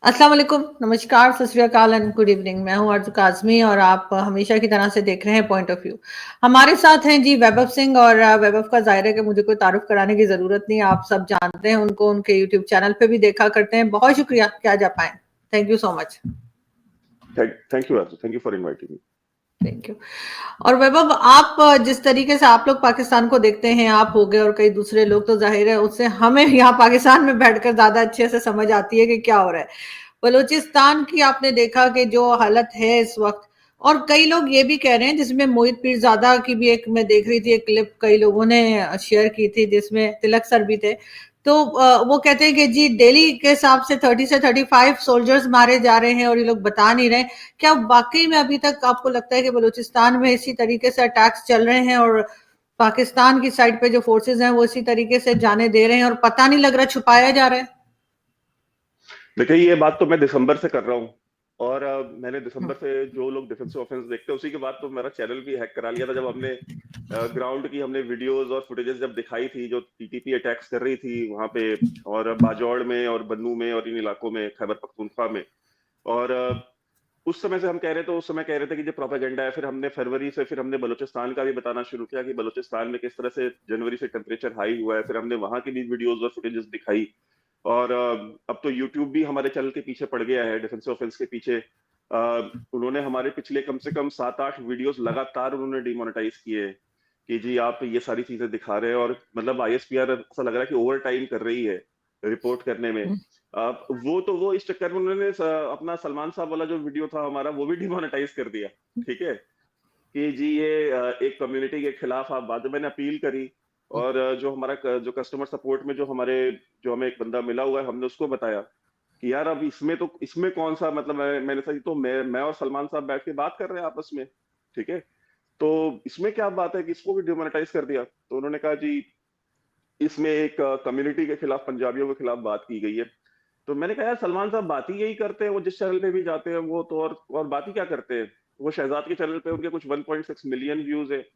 अस्सलाम वालेकुम, नमस्कार, सत श्री अकाल एंड गुड इवनिंग। मैं हूँ आरज़ू काज़मी और आप हमेशा की तरह से देख रहे हैं पॉइंट ऑफ व्यू। हमारे साथ हैं जी वैभव सिंह और वैभव का ज़ाहिर है कि मुझे कोई तारुफ़ कराने की ज़रूरत नहीं है, आप सब जानते हैं उनको, उनके यूट्यूब चैनल पे भी देखा करते हैं। बहुत शुक्रिया कि आज आप आए। Thank you so much. Thank you Arzoo, thank you for inviting me. Thank you. और वैभव, आप जिस तरीके से आप लोग पाकिस्तान को देखते हैं, आप हो गए और कई दूसरे लोग, तो ज़ाहिर है उससे हमें यहाँ पाकिस्तान में बैठकर ज़्यादा अच्छे से समझ आती है कि क्या हो रहा है। बलूचिस्तान की आपने देखा कि जो हालत है इस वक्त, और कई लोग ये भी कह रहे हैं, जिसमें मोहित पीरजादा की भी एक मैं देख रही थी एक क्लिप कई लोगों ने शेयर की थी जिसमें तिलक सर भी थे, तो वो कहते हैं कि जी दिल्ली के हिसाब से 30 से 35 सोल्जर्स मारे जा रहे हैं और ये लोग बता नहीं रहे। क्या वाकई में अभी तक आपको लगता है कि बलूचिस्तान में इसी तरीके से अटैक्स चल रहे हैं और पाकिस्तान की साइड पे जो फोर्सेस हैं वो इसी तरीके से जाने दे रहे हैं और पता नहीं लग रहा, छुपाया जा रहा है? देखिए, ये बात तो मैं दिसंबर से कर रहा हूँ और मैंने दिसंबर हम्म। से जो लोग डिफेंसिव ऑफेंस देखते हैं उसी के बाद तो मेरा चैनल भी हैक करा लिया था, जब हमने ग्राउंड की हमने वीडियोस और फुटेजेस जब दिखाई थी जो टीटीपी अटैक्स कर रही थी वहां पे, और बाजौड़ में और बन्नू में और इन इलाकों में, खैबर पख्तूनख्वा में। और उस समय से हम कह रहे थे, उस समय कह रहे थे कि ये प्रोपेगेंडा है। फिर हमने फरवरी से फिर हमने बलूचिस्तान का भी बताना शुरू किया कि बलूचिस्तान में किस तरह से जनवरी से टेम्परेचर हाई हुआ है। फिर हमने वहां की भी वीडियोस और फुटेजेस दिखाई। और अब तो यूट्यूब भी हमारे चैनल के पीछे पड़ गया है, डिफेंसिव ऑफेंस के पीछे। उन्होंने हमारे पिछले कम से कम 7-8 वीडियोस लगातार उन्होंने डिमोनेटाइज किए कि जी आप ये सारी चीजें दिखा रहे हैं। और मतलब आईएसपीआर ऐसा लग रहा है कि ओवर टाइम कर रही है रिपोर्ट करने में। वो इस चक्कर में उन्होंने अपना सलमान साहब वाला जो वीडियो था हमारा वो भी डिमोनेटाइज कर दिया। ठीक है कि जी ये एक कम्युनिटी के खिलाफ आप बात, मैंने अपील करी। और जो हमारा जो कस्टमर सपोर्ट में जो हमें एक बंदा मिला हुआ है, हमने उसको बताया कि यार अब इसमें कौन सा मतलब मैंने सही तो मैं और सलमान साहब बैठ के बात कर रहे हैं आपस में। ठीक है, तो इसमें क्या बात है कि इसको भी डिमोनेटाइज कर दिया। तो उन्होंने कहा जी इसमें एक कम्युनिटी के खिलाफ, पंजाबियों के खिलाफ बात की गई है। तो मैंने कहा यार सलमान साहब बात ही यही करते हैं, वो जिस चैनल पे भी जाते हैं वो तो और बात ही क्या करते हैं। वो शहजाद के चैनल पे उनके कुछ 1.6 मिलियन व्यूज है।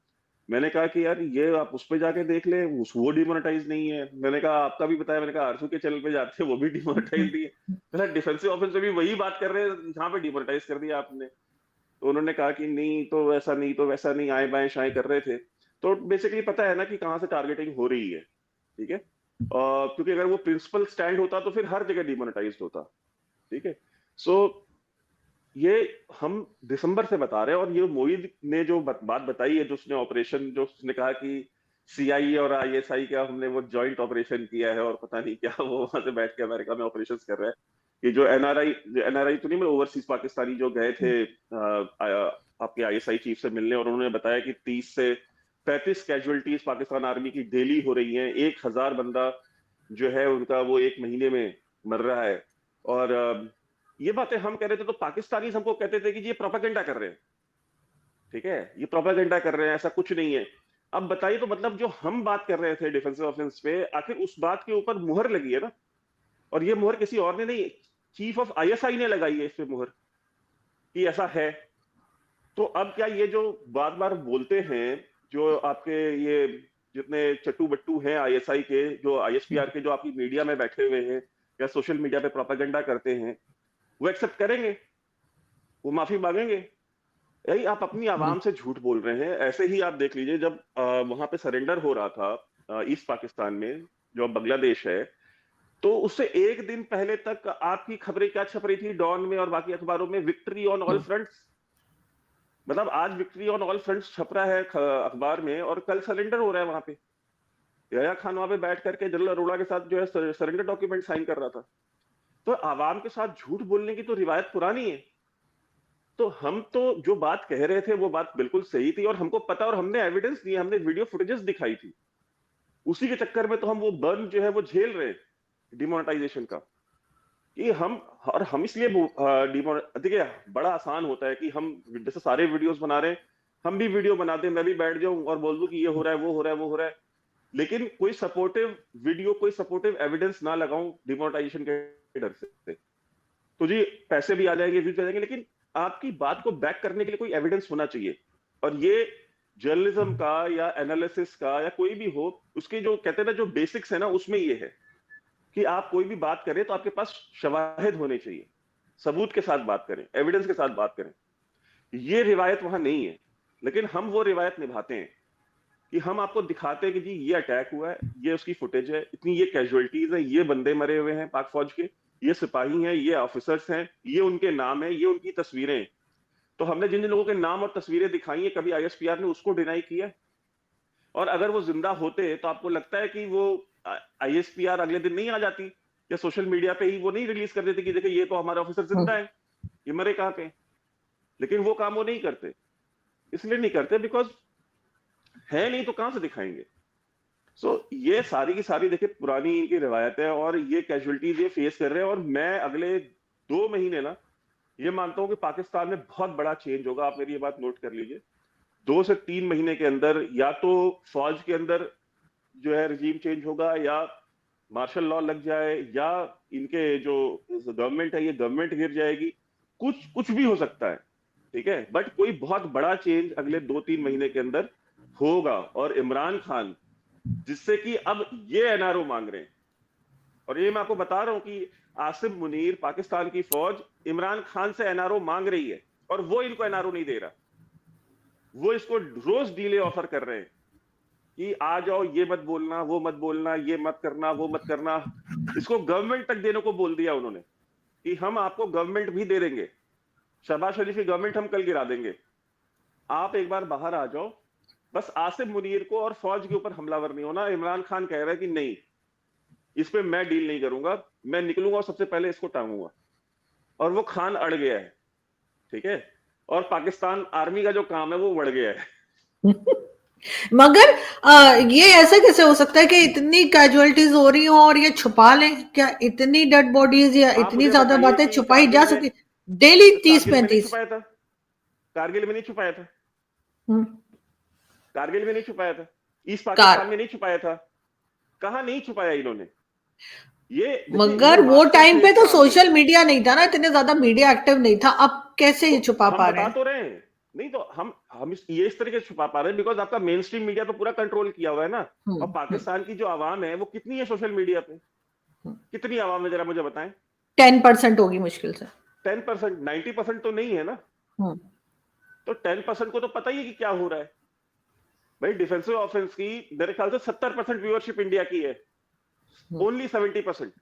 मैंने कहा कि यार ये आप उस पे जाके देख ले, वो डिमोनेटाइज नहीं है। मैंने कहा आपका भी बताया, मैंने कहा आरसू के चैनल पे जाते हैं वो भी डिमोनेटाइज नहीं है। मैंने डिफेंसिव ऑफेंस में भी वही बात कर रहे हैं जहाँ पे डिमोनेटाइज कर दिया आपने। तो उन्होंने कहा कि नहीं तो ऐसा नहीं तो वैसा नहीं, आए बाएं शाएं कर रहे थे। तो बेसिकली पता है ना कि कहाँ से टारगेटिंग हो रही है। ठीक है, क्योंकि अगर वो प्रिंसिपल स्टैंड होता तो फिर हर जगह डिमोनेटाइज होता। ठीक है, सो ये हम दिसंबर से बता रहे हैं। और ये मोईद ने जो बात बताई है, जो उसने ऑपरेशन, जो उसने कहा कि सीआईए और आईएसआई का हमने वो जॉइंट ऑपरेशन किया है और पता नहीं क्या, वो वहां से बैठ के अमेरिका में ऑपरेशंस कर रहा है। कि जो एनआरआई तो नहीं, मतलब ओवरसीज पाकिस्तानी जो गए थे आपके आईएसआई चीफ से मिलने, और उन्होंने बताया कि 30 से 35 कैजुअलिटीज पाकिस्तान आर्मी की डेली हो रही हैं। 1000 बंदा जो है उनका वो एक महीने में मर रहा है। और ये बातें हम कह रहे थे तो पाकिस्तानी हमको कहते थे कि ये प्रोपेगेंडा कर रहे हैं। ठीक है, ये प्रोपेगेंडा कर रहे हैं, ऐसा कुछ नहीं है। अब बताइए, तो मतलब जो हम बात कर रहे थे डिफेंसिव ऑफेंस पे, आखिर उस बात के ऊपर मुहर लगी है ना। और ये मुहर किसी और ने नहीं, चीफ ऑफ आईएसआई ने लगाई है इस पे मुहर कि ऐसा है। तो अब क्या ये जो बार बार बोलते हैं, जो आपके ये जितने चट्टू बट्टू हैं आईएसआई के, जो आईएसपीआर के, जो आपकी मीडिया में बैठे हुए हैं या सोशल मीडिया पे प्रोपेगेंडा करते हैं, वो एक्सेप्ट करेंगे? वो माफी मांगेंगे? यही आप अपनी आवाम से झूठ बोल रहे हैं। ऐसे ही आप देख लीजिए, जब वहां पे सरेंडर हो रहा था ईस्ट पाकिस्तान में, जो अब बांग्लादेश है, तो उससे एक दिन पहले तक आपकी खबरें क्या छप रही थी डॉन में और बाकी अखबारों में? Victory on all fronts. मतलब आज विक्ट्री ऑन ऑल फ्रंट्स छप रहा है अखबार में, और कल सरेंडर हो रहा है वहां पे। यहया खान वहां पे बैठ करके जनरल अरोड़ा के साथ जो है सरेंडर डॉक्यूमेंट साइन कर रहा था। तो आवाम के साथ झूठ बोलने की तो रिवायत पुरानी है। तो हम तो जो बात कह रहे थे वो बात बिल्कुल सही थी, और हमको पता, और हमने एविडेंस दिए, हमने वीडियो फुटेजेस दिखाई थी। उसी के चक्कर में तो हम वो बर्न जो है वो झेल रहे हैं डिमोनेटाइजेशन का। कि हम, और हम इसलिए देखिए बड़ा आसान होता है कि हम जैसे सारे वीडियोस बना रहे हैं, हम भी वीडियो बना दें, मैं भी बैठ जाऊं और बोल दूं कि ये हो रहा है, वो हो रहा है, वो हो रहा है, लेकिन कोई सपोर्टिव वीडियो, कोई सपोर्टिव एविडेंस ना लगाऊं डिमोनेटाइजेशन के डर से। तो जी पैसे भी आ जाएंगे, व्यूज आ जाएंगे, लेकिन आपकी बात को बैक करने के लिए कोई एविडेंस होना चाहिए। और ये जर्नलिज्म का या एनालिसिस का या कोई भी हो, उसके जो कहते हैं ना, जो बेसिक्स है ना, उसमें ये है कि आप कोई भी बात करें तो आपके पास शवाहिद होने चाहिए। सबूत के साथ बात करें, एविडेंस के साथ बात करें। ये रिवायत वहां नहीं है, लेकिन हम वो रिवायत निभाते हैं कि हम आपको दिखाते हैं कि जी ये अटैक हुआ है, ये उसकी फुटेज है, इतनी ये कैजुअलिटीज है, ये बंदे मरे हुए हैं पाक फौज के, ये सिपाही हैं, ये ऑफिसर्स हैं, ये उनके नाम है, ये उनकी तस्वीरें हैं। तो हमने जिन जिन लोगों के नाम और तस्वीरें दिखाई है, कभी आईएसपीआर ने उसको डिनाई किया? और अगर वो जिंदा होते तो आपको लगता है कि वो आईएसपीआर अगले दिन नहीं आ जाती, या सोशल मीडिया पे ही वो नहीं रिलीज कर देती कि देखिए ये तो हमारा ऑफिसर जिंदा है, ये मरे कहाँ पे? लेकिन वो काम वो नहीं करते। इसलिए नहीं करते बिकॉज है नहीं तो कहां से दिखाएंगे। ये सारी की सारी देखिए पुरानी इनकी रिवायत है, और ये कैजुअलिटीज ये फेस कर रहे हैं। और मैं अगले 2 महीने ना ये मानता हूं कि पाकिस्तान में बहुत बड़ा चेंज होगा। आप मेरी ये बात नोट कर लीजिए, 2 से 3 महीने के अंदर या तो फौज के अंदर जो है रजीम चेंज होगा, या मार्शल लॉ लग जाए, या इनके जो गवर्नमेंट है ये गवर्नमेंट गिर जाएगी, कुछ कुछ भी हो सकता है, ठीक है। बट कोई बहुत बड़ा चेंज अगले 2-3 महीने के अंदर होगा। और इमरान खान, जिससे कि अब ये एनआरओ मांग रहे हैं, और ये मैं आपको बता रहा हूं कि आसिम मुनीर, पाकिस्तान की फौज इमरान खान से एनआरओ मांग रही है, और वो इनको एनआरओ नहीं दे रहा। वो इसको रोज डीले ऑफर कर रहे हैं कि आ जाओ, ये मत बोलना, वो मत बोलना, ये मत करना, वो मत करना। इसको गवर्नमेंट तक देने को बोल दिया उन्होंने कि हम आपको गवर्नमेंट भी दे देंगे, शहबाज शरीफ की गवर्नमेंट हम कल गिरा देंगे, आप एक बार बाहर आ जाओ। बस आसिम मुनीर को और फौज के ऊपर हमलावर नहीं होना। इमरान खान कह रहा है कि नहीं, इस पे मैं डील नहीं करूंगा, मैं निकलूंगा और सबसे पहले इसको टांगूंगा। और वो खान अड़ गया है, ठीक है। और पाकिस्तान आर्मी का जो काम है वो बढ़ गया है। मगर ये ऐसा कैसे हो सकता है कि इतनी कैजुअलिटीज हो रही हो और ये छुपा लें? क्या इतनी डेड बॉडीज या आप इतनी मुझे ज्यादा बताइए बातें कि छुपाई जा सकती? डेली तीस कारगिल में नहीं पैंतीस छुपाया था? कारगिल में नहीं छुपाया था? हम्म। कारगिल में नहीं छुपाया था? ईस्ट कार पाकिस्तान में नहीं छुपाया था? कहां नहीं छुपाया इन्होंने? ये देखिए, ये मगर वो मास्टर टाइम पे प्लेस तो काम है। सोशल मीडिया नहीं था ना, इतने ज्यादा मीडिया एक्टिव नहीं था। अब कैसे तो ये छुपा हम पा रहे बता हैं? तो रहे हैं। नहीं तो हम ये इस तरीके से छुपा पा रहे हैं बिकॉज आपका मेन स्ट्रीम मीडिया तो पूरा कंट्रोल किया हुआ है ना। और हम्म। पाकिस्तान की जो आवाम है वो कितनी है सोशल मीडिया पे? कितनी आवाम है, जरा मुझे बताएं। 10% होगी मुश्किल से। 10%, 90% तो नहीं है ना। हम्म। तो 10% को तो पता ही है कि क्या हो रहा है। भाई डिफेंसिव ऑफेंस की मेरे ख्याल से 70% व्यूअरशिप इंडिया की है, ओनली 70%।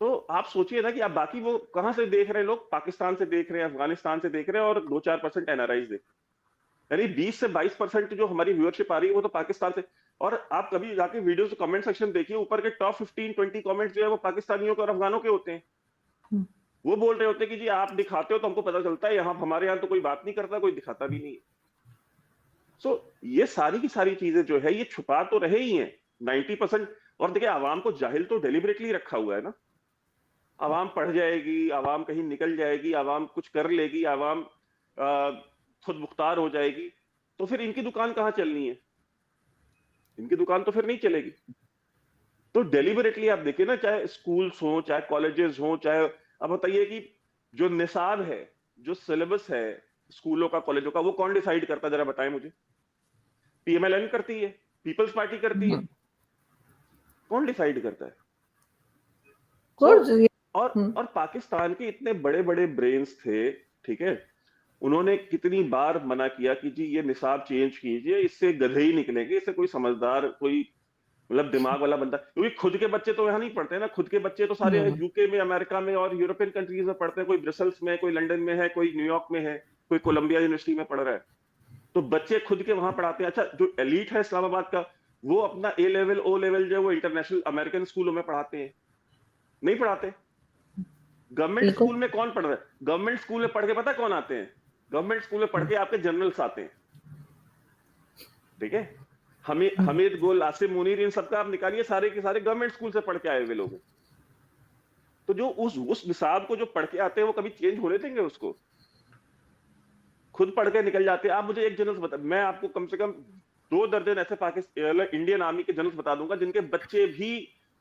तो आप सोचिए ना कि आप बाकी वो कहां से देख रहे हैं, लोग पाकिस्तान से देख रहे हैं, अफगानिस्तान से देख रहे हैं, और 2-4% एनआरआईज देख, यानी 20 से 22% जो हमारी व्यूअरशिप आ रही है वो तो पाकिस्तान से। और आप कभी जाके वीडियोस कमेंट सेक्शन देखिए, ऊपर के टॉप 15-20 कमेंट्स जो है वो पाकिस्तानियों के और अफगानों के होते हैं। वो बोल रहे होते हैं कि जी आप दिखाते हो तो हमको पता चलता है, यहाँ हमारे यहाँ तो कोई बात नहीं करता, कोई दिखाता भी नहीं है। ये सारी की सारी चीजें जो है ये छुपा तो रहे ही हैं 90%। और देखिए, आवाम को जाहिल तो डेलिबरेटली रखा हुआ है ना। आवाम पढ़ जाएगी, आवाम कहीं निकल जाएगी, आवाम कुछ कर लेगी, आवाम खुद मुख्तार हो जाएगी, तो फिर इनकी दुकान कहाँ चलनी है? इनकी दुकान तो फिर नहीं चलेगी। तो डेलिबरेटली आप देखिए ना, चाहे स्कूल्स हो, चाहे कॉलेजेस हो, चाहे आप बताइए कि जो निसाब है, जो सिलेबस है स्कूलों का, कॉलेजों का, वो कौन डिसाइड करता है, जरा बताएं मुझे। पीएमएलएन करती है, पीपल्स पार्टी करती है, कौन डिसाइड करता है? सो और पाकिस्तान के इतने बड़े बड़े ब्रेन्स थे, ठीक है, उन्होंने कितनी बार मना किया कि जी ये निसाब चेंज कीजिए, इससे गधे ही निकलेंगे, इससे कोई समझदार, कोई मतलब दिमाग वाला बंदा, क्योंकि खुद के बच्चे तो यहाँ नहीं पढ़ते ना। खुद के बच्चे तो सारे यूके में, अमेरिका में और यूरोपियन कंट्रीज में पढ़ते हैं। कोई ब्रसल्स में, कोई लंदन में है, कोई न्यूयॉर्क में है, कोई कोलंबिया यूनिवर्सिटी में पढ़ रहा है। तो बच्चे खुद के वहां पढ़ाते हैं। अच्छा, जो एलीट है इस्लामाबाद का, वो अपना ए लेवल, ओ लेवल जो है वो इंटरनेशनल अमेरिकन स्कूलों में पढ़ाते हैं? नहीं पढ़ाते। गवर्नमेंट स्कूल में कौन पढ़ रहा है? गवर्नमेंट स्कूल में पढ़ के पता कौन आते हैं? गवर्नमेंट स्कूल में पढ़ के आपके जनरल्स आते हैं, ठीक है। हमीद गोल, आसिम मुनीर, इन सबका आप निकालिए, सारे के सारे गवर्नमेंट स्कूल से पढ़ के आए हुए लोग हैं। तो जो उस निसाब को जो पढ़ के आते हैं वो कभी चेंज होने देंगे उसको? खुद पढ़ के निकल जाते हैं। आप मुझे एक जनरल बता, मैं आपको कम से कम 2 दर्जन ऐसे पाकिस्तान इंडियन आर्मी के जनरल्स बता दूंगा जिनके बच्चे भी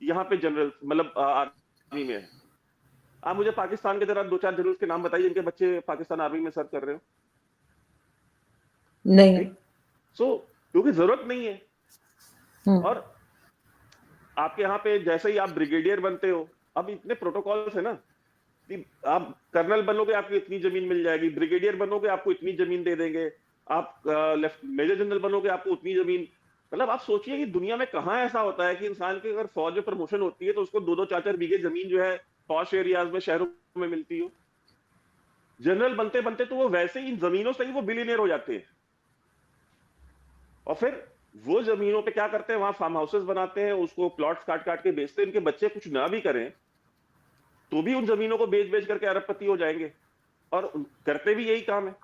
यहाँ पे जनरल मतलब आर्मी में है। आप मुझे पाकिस्तान के जरा 2-4 जनरल्स के नाम बताइए जिनके बच्चे पाकिस्तान आर्मी में सर्व कर रहे हो। नहीं। क्योंकि जरूरत नहीं है। और आपके यहाँ पे जैसे ही आप ब्रिगेडियर बनते हो, अब इतने प्रोटोकॉल्स है ना आप कर्नल बनोगे आपको इतनी जमीन मिल जाएगी, ब्रिगेडियर बनोगे आपको इतनी जमीन दे देंगे, आप लेफ्ट मेजर जनरल बनोगे आपको उतनी जमीन। मतलब आप सोचिए कि दुनिया में कहाँ ऐसा होता है कि इंसान की अगर फौज में प्रमोशन होती है तो उसको 2-2 4-4 बीघे जमीन जो है पॉश एरियाज में शहरों में मिलती हो। जनरल बनते बनते तो वो वैसे ही इन जमीनों से ही वो बिलियनियर हो जाते हैं। और फिर वो जमीनों पे क्या करते हैं, वहां फार्म हाउसेस बनाते हैं, उसको प्लॉट्स काट काट के बेचते हैं। इनके बच्चे कुछ ना भी करें तो भी उन जमीनों को बेच बेच करके अरबपति हो जाएंगे। और करते भी यही काम है।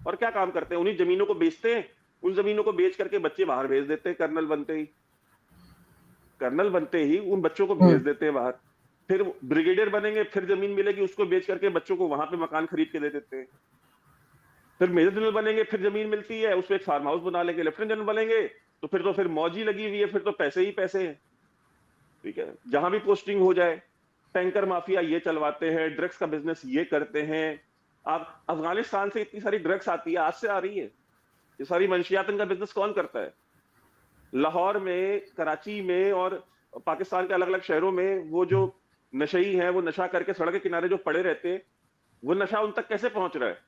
और क्या काम करते हैं, उन्हीं जमीनों को बेचते हैं, उन जमीनों को बेच करके बच्चे बाहर भेज देते हैं। कर्नल बनते ही, कर्नल बनते ही उन बच्चों को भेज देते हैं बाहर। फिर ब्रिगेडियर बनेंगे, फिर जमीन मिलेगी, उसको बेच करके बच्चों को वहां पे मकान खरीद के दे देते हैं। फिर मेजर जनरल बनेंगे, फिर जमीन मिलती है, उसमें एक फार्म हाउस बना लेंगे। लेफ्टिनेंट जनरल बनेंगे तो फिर मौज ही लगी हुई है, फिर तो पैसे ही पैसे हैं। ठीक है, जहां भी पोस्टिंग हो जाए। टैंकर माफिया ये चलवाते हैं, ड्रग्स का बिजनेस ये करते हैं। आप अफगानिस्तान से इतनी सारी ड्रग्स आती है, आज से आ रही है। ये सारी मंशियातन का बिजनेस कौन करता है? लाहौर में, कराची में और पाकिस्तान के अलग अलग शहरों में वो जो नशई है, वो नशा करके सड़क के किनारे जो पड़े रहते हैं, वो नशा उन तक कैसे पहुंच रहा है?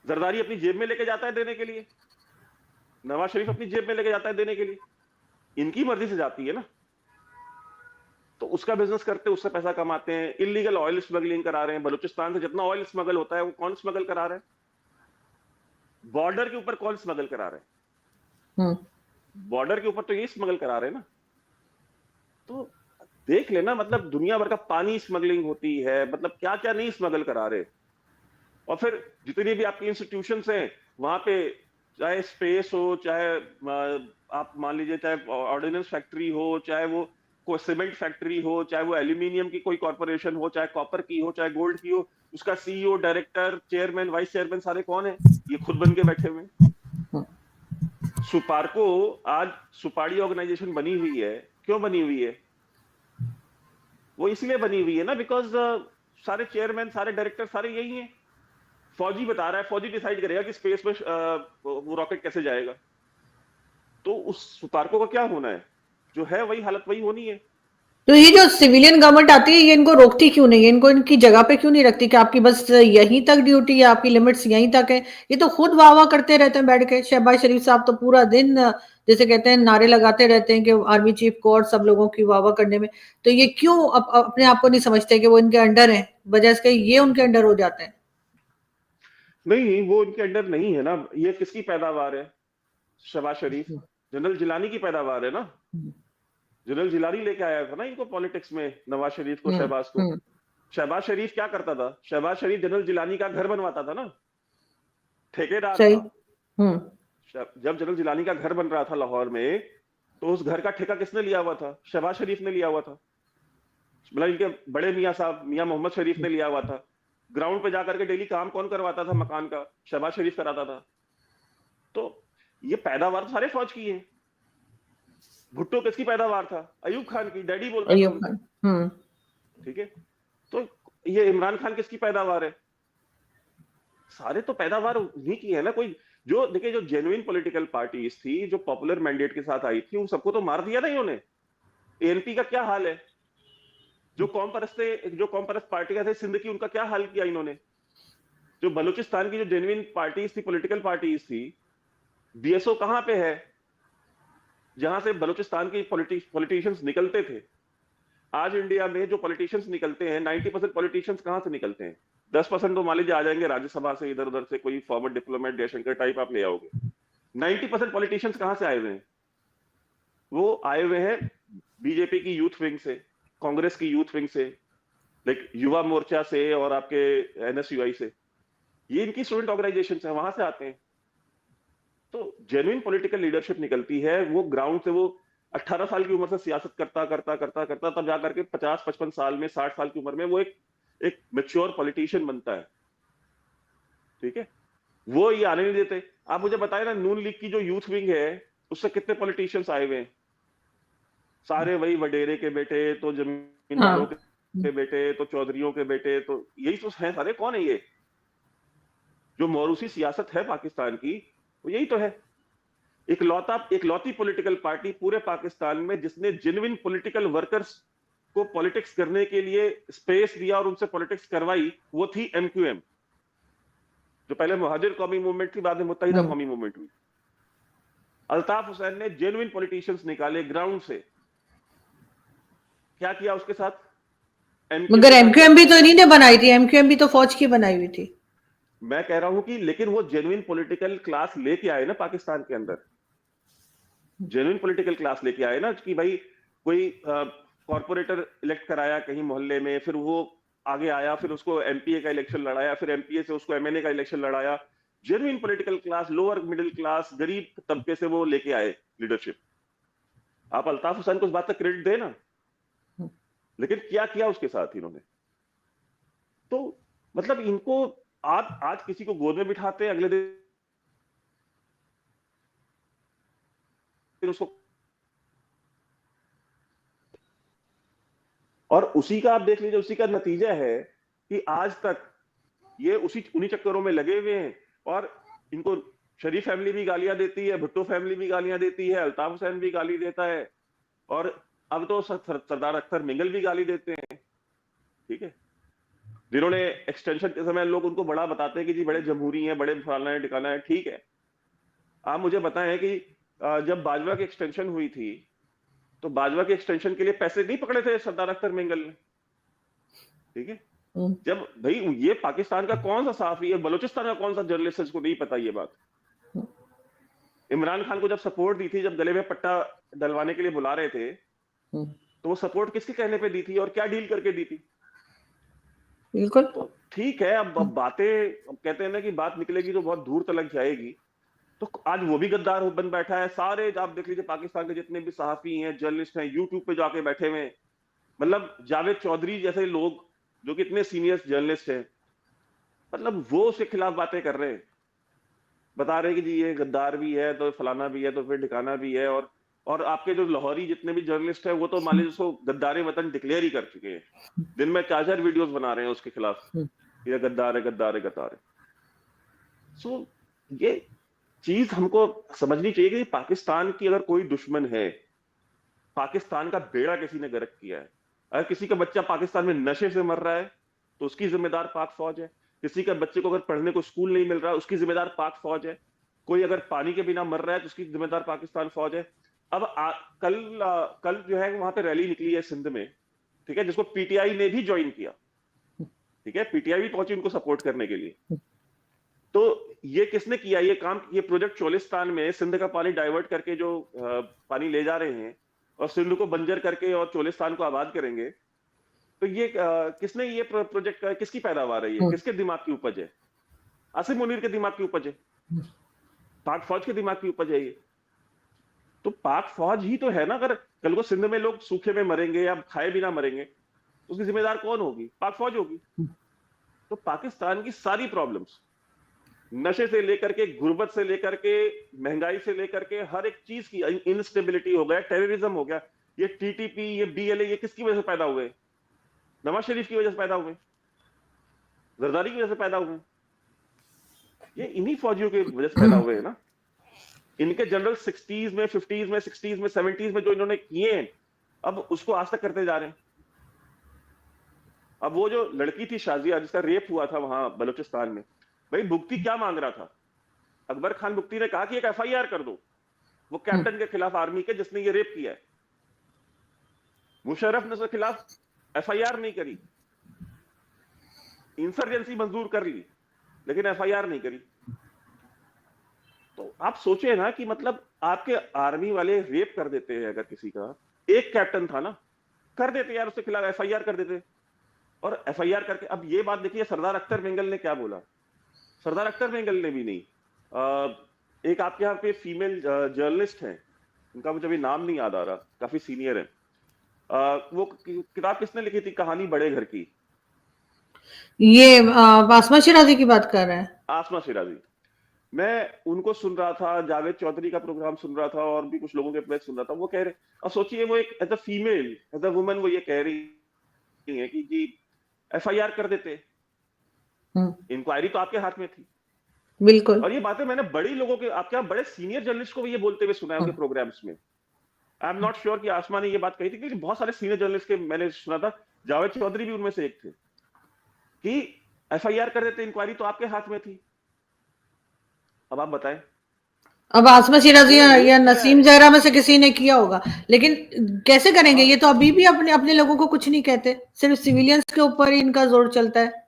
जरदारी अपनी जेब में लेके जाता है देने के लिए, नवाज शरीफ अपनी जेब में लेके जाता है देने के लिए, इनकी मर्जी से जाती है ना। तो उसका बिजनेस करते, उससे पैसा कमाते हैं। इलीगल ऑयल स्मगलिंग करा रहे हैं, बलूचिस्तान से जितना ऑयल स्मगल होता है वो कौन स्मगल करा रहा है? बॉर्डर के ऊपर कौन स्मगल करा रहे हैं? बॉर्डर के ऊपर तो ये स्मगल करा रहे हैं ना। तो देख लेना, मतलब दुनिया भर का पानी स्मगलिंग होती है, मतलब क्या क्या नहीं स्मगल करा रहे। और फिर जितनी भी आपकी इंस्टीट्यूशंस हैं वहां पे, चाहे स्पेस हो, चाहे आप मान लीजिए चाहे ऑर्डिनेंस फैक्ट्री हो, चाहे वो कोई सीमेंट फैक्ट्री हो, चाहे वो एल्यूमिनियम की कोई कॉर्पोरेशन हो, चाहे कॉपर की हो, चाहे गोल्ड की हो, उसका CEO, director, chairman, vice chairman सारे कौन है? ये खुद बन के बैठे हुए। सुपारको आज सुपारी ऑर्गेनाइजेशन बनी हुई है, क्यों बनी हुई है? वो इसलिए बनी हुई है ना, बिकॉज सारे चेयरमैन, सारे डायरेक्टर, सारे यही हैं। फौजी बता रहा है, फौजी डिसाइड करेगा कि स्पेस में वो रॉकेट कैसे जाएगा। तो उस सुतारकों का क्या होना है? जो है वही हालत वही होनी है। तो ये जो सिविलियन गवर्नमेंट आती है, ये इनको रोकती क्यों नहीं है? इनको इनकी जगह पे क्यों नहीं रखती कि आपकी बस यहीं तक ड्यूटी है, आपकी लिमिट्स यहीं तक है? ये तो खुद वाह वाह करते रहते हैं बैठ के। शहबाज शरीफ साहब तो पूरा दिन जैसे कहते हैं नारे लगाते रहते हैं कि आर्मी चीफ को और सब लोगों की वाह वाह करने में। तो ये क्यों अपने आप को नहीं समझते कि वो इनके अंडर है, वजह से ये उनके अंडर हो जाते हैं? नहीं, वो इनके अंडर नहीं है ना। ये किसकी पैदावार है? शहबाज शरीफ, जनरल जिलानी की पैदावार है ना। जनरल जिलानी लेके आया था ना इनको पॉलिटिक्स में, नवाज शरीफ को, शहबाज को। शहबाज शरीफ क्या करता था? शहबाज शरीफ जनरल जिलानी का घर बनवाता था ना, ठेकेदार सही। था। जब जनरल जिलानी का घर बन रहा था लाहौर में, तो उस घर का ठेका किसने लिया हुआ था? शहबाज शरीफ ने लिया हुआ था। मतलब इनके बड़े मियाँ साहब, मियाँ मोहम्मद शरीफ ने लिया हुआ था। ग्राउंड पे जाकर के डेली काम कौन करवाता था मकान का? शहबाज शरीफ कराता था। तो ये पैदावार तो सारे फौज की है। भुट्टो किसकी पैदावार था? अयूब खान की, डैडी बोलता था अयूब उनको। खान। ठीक है, तो ये इमरान खान किसकी पैदावार है? सारे तो पैदावार उन्हीं की है ना। कोई जो देखिए, जो जेन्युइन पॉलिटिकल पार्टीज थी, जो पॉपुलर मैंडेट के साथ आई थी, उन सबको तो मार दिया ना इन्होंने। एएनपी का क्या हाल है? जो कौम परस्त पार्टियां थे सिंध की, उनका क्या हाल किया इन्होंने? जो बलूचिस्तान की जो जेन्युइन पार्टीज थी, पॉलिटिकल पार्टीज थी, बीएसओ कहां पे है? जहां से बलूचिस्तान के पॉलिटिशियंस निकलते थे। आज इंडिया में जो पॉलिटिशियंस निकलते हैं, 90% पॉलिटिशियंस कहां से निकलते हैं? 10% तो मान लीजिए आ जाएंगे राज्यसभा से, इधर उधर से कोई फॉर्मर डिप्लोमेट, जयशंकर टाइप आप ले आओगे। 90% पॉलिटिशियंस कहां से आए हुए हैं? वो आए हुए हैं बीजेपी की यूथ विंग से, कांग्रेस की यूथ विंग से, लाइक युवा मोर्चा से और आपके एनएसयूआई से। ये इनकी स्टूडेंट ऑर्गेनाइजेशन है, वहां से आते हैं। तो जेन्युइन पॉलिटिकल लीडरशिप निकलती है वो ग्राउंड से। वो 18 साल की उम्र से सियासत करता करता करता करता तब जाकर के 50-55 साल में, 60 साल की उम्र में वो एक मेच्योर पॉलिटिशियन बनता है। ठीक है, वो ये आने नहीं देते। आप मुझे बताए ना, नून लीग की जो यूथ विंग है, उससे कितने पॉलिटिशियंस आए हुए हैं? सारे वही वडेरे के बेटे, तो जमींदारों के बेटे, तो चौधरियों के बेटे, तो यही तो है सारे। कौन है ये? जो मौरूसी सियासत है पाकिस्तान की, वो यही तो है। इकलौती पॉलिटिकल पार्टी पूरे पाकिस्तान में जिसने जेन्युइन पॉलिटिकल वर्कर्स को पॉलिटिक्स करने के लिए स्पेस दिया और उनसे पॉलिटिक्स करवाई, वो थी एमक्यूएम, जो पहले मुहाजिर कौमी मूवमेंट थी, बाद में मुत्तहिदा कौमी मूवमेंट हुई। अल्ताफ हुसैन ने जेन्युइन पॉलिटिशियंस निकाले ग्राउंड से। क्या किया उसके साथ? मगर एमक्यूएम भी तो इन्हीं ने बनाई थी, एमक्यूएम भी तो फौज की बनाई हुई थी। मैं कह रहा हूं कि लेकिन वो जेन्युइन पॉलिटिकल क्लास लेके आए ना पाकिस्तान के अंदर, जेन्युइन पॉलिटिकल क्लास लेके आए ना, कि भाई कोई कॉर्पोरेटर इलेक्ट कराया कहीं मोहल्ले में, फिर वो आगे आया, फिर उसको एमपीए का इलेक्शन लड़ाया, फिर एमपीए से उसको एमएनए का इलेक्शन लड़ाया। Genuine political class, lower middle class, गरीब तबके से वो लेके आए लीडरशिप। आप अल्ताफ हुसैन को उस बात का क्रेडिट दे ना, लेकिन क्या किया उसके साथ इन्होंने? तो मतलब इनको, आप आज किसी को गोद में बिठाते हैं, अगले दिन उसको, और उसी का आप देख लीजिए, उसी का नतीजा है कि आज तक ये उन्हीं चक्करों में लगे हुए हैं। और इनको शरीफ फैमिली भी गालियां देती है, भुट्टो फैमिली भी गालियां देती है, अल्ताफ हुसैन भी गाली देता है, और अब तो सरदार अख्तर मिंगल भी गाली देते हैं। ठीक है, जिन्होंने एक्सटेंशन के समय लोग उनको बड़ा बताते हैं कि जी बड़े जमहूरी हैं, बड़े फलाना है ठिकाना है। ठीक है, आप मुझे बताएं कि जब बाजवा की एक्सटेंशन हुई थी, तो बाजवा के एक्सटेंशन के लिए पैसे नहीं पकड़े थे सरदार अख्तर मिंगल ने? ठीक है, जब भाई ये पाकिस्तान का कौन सा सहाफी है, बलूचिस्तान का कौन सा जर्नलिस्ट है जिसको नहीं पता ये बात? इमरान खान को जब सपोर्ट दी थी, जब गले में पट्टा डलवाने के लिए बुला रहे थे, तो वो सपोर्ट किसके कहने पे दी थी और क्या डील करके दी थी? बिल्कुल। तो ठीक है, अब बातें, अब कहते हैं ना कि बात निकलेगी तो बहुत दूर तक जाएगी। तो आज वो भी गद्दार बन बैठा है। सारे आप देख लीजिए, पाकिस्तान के जितने भी सहाफी हैं, जर्नलिस्ट हैं, यूट्यूब पे जाके बैठे हुए हैं। मतलब जावेद चौधरी जैसे लोग जो कि इतने सीनियर जर्नलिस्ट हैं, मतलब वो उसके खिलाफ बातें कर रहे हैं, बता रहे हैं कि जी ये गद्दार भी है, तो फलाना भी है, तो फिर ठिकाना भी है। और आपके जो लाहौरी जितने भी जर्नलिस्ट हैं, वो तो मान लीजिए उसको गद्दार वतन डिक्लेयर ही कर चुके हैं, दिन में 4-4 वीडियोस बना रहे हैं उसके खिलाफ, ये गद्दार है, गद्दार है, गद्दार है। सो ये चीज हमको समझनी चाहिए कि पाकिस्तान की अगर कोई दुश्मन है, पाकिस्तान का बेड़ा किसी ने गर्क किया है। अगर किसी का बच्चा पाकिस्तान में नशे से मर रहा है, तो उसकी जिम्मेदार पाक फौज है। किसी का बच्चे को अगर पढ़ने को स्कूल नहीं मिल रहा है, उसकी जिम्मेदार पाक फौज है। कोई अगर पानी के बिना मर रहा है, तो उसकी जिम्मेदार पाकिस्तान फौज है। अब कल जो है वहां पे रैली निकली है सिंध में, ठीक है, जिसको पीटीआई ने भी ज्वाइन किया। ठीक है, पीटीआई भी पहुंची उनको सपोर्ट करने के लिए। तो ये किसने किया ये काम? ये प्रोजेक्ट चोलिस्तान में सिंध का पानी डाइवर्ट करके जो पानी ले जा रहे हैं और सिंध को बंजर करके और चोलिस्तान को आबाद करेंगे, तो ये किसने ये प्रोजेक्ट का, किसकी पैदावार है? ये किसके दिमाग की उपज है? आसिम मुनीर के दिमाग की उपज है, पाक फौज के दिमाग की उपज है ये। तो पाक फौज ही तो है ना। अगर कल को सिंध में लोग सूखे में मरेंगे या खाए बिना मरेंगे, तो उसकी जिम्मेदार कौन होगी? पाक फौज होगी। तो पाकिस्तान की सारी प्रॉब्लम्स, नशे से लेकर के, गुर्बत से लेकर के, महंगाई से लेकर के, हर एक चीज की, इंस्टेबिलिटी हो गया, टेररिज्म हो गया, ये टीटीपी, ये बीएलए, ये किसकी वजह से पैदा हुए? नवाज शरीफ की वजह से पैदा हुए, जरदारी की वजह से पैदा हुए, ये इन्हीं फौजियों की वजह से पैदा हुए हैं ना। इनके जनरल 60s में, 50s में, 60s में, 70s में जो इन्होंने किए हैं, अब उसको आज तक करते जा रहे हैं। अब वो जो लड़की थी शाजिया, जिसका रेप हुआ था वहां बलूचिस्तान में, भाई भुगती क्या मांग रहा था? अकबर खान भुगती ने कहा कि एक एफआईआर कर दो वो कैप्टन के खिलाफ, आर्मी के, जिसने ये रेप किया है। मुशर्रफ ने उसके खिलाफ एफआईआर नहीं करी, इंसर्जेंसी मंजूर कर ली, लेकिन एफआईआर नहीं करी। तो आप सोचे ना कि मतलब आपके आर्मी वाले रेप कर देते हैं, अगर किसी का एक कैप्टन था ना, कर देते यार, उसके खिलाफ एफआईआर कर देते। और एफआईआर करके, अब ये बात देखिए सरदार अख्तर मिंगल ने क्या बोला। सरदार अख्तर मिंगल ने भी नहीं, एक आपके यहाँ पे फीमेल जर्नलिस्ट हैं, उनका मुझे अभी नाम नहीं याद आ रहा, काफी सीनियर है, वो किताब किसने लिखी थी, कहानी बड़े घर की? ये आसमा शिराजी की बात कर रहे हैं? आसमा शिराजी। मैं उनको सुन रहा था, जावेद चौधरी का प्रोग्राम सुन रहा था, और भी कुछ लोगों के प्लेस सुन रहा था। वो कह रहे, और सोचिए वो एक as a female, as a woman, वो ये कह रही है कि जी एफआईआर कर देते, इंक्वायरी तो आपके हाथ में थी। बिल्कुल। और ये बातें मैंने बड़ी लोगों के, आपके यहाँ बड़े सीनियर जर्नलिस्ट को भी ये बोलते हुए सुना है उनके प्रोग्राम्स में। आई एम नॉट श्योर कि आसमा ने ये बात कही थी, क्योंकि बहुत सारे सीनियर जर्नलिस्ट के मैंने सुना था, जावेद चौधरी भी उनमें से एक थे, कि एफआईआर कर देते, इंक्वायरी तो आपके हाथ में थी। अब आप बताएं। अब आसमा शिराजी उन्होंने या रेप किया नसीम है। जहरा में से किसी ने किया होगा, लेकिन कैसे करेंगे? हाँ, ये तो अभी भी अपने अपने लोगों को कुछ नहीं कहते, सिर्फ सिविलियंस के ऊपर ही इनका जोर चलता है।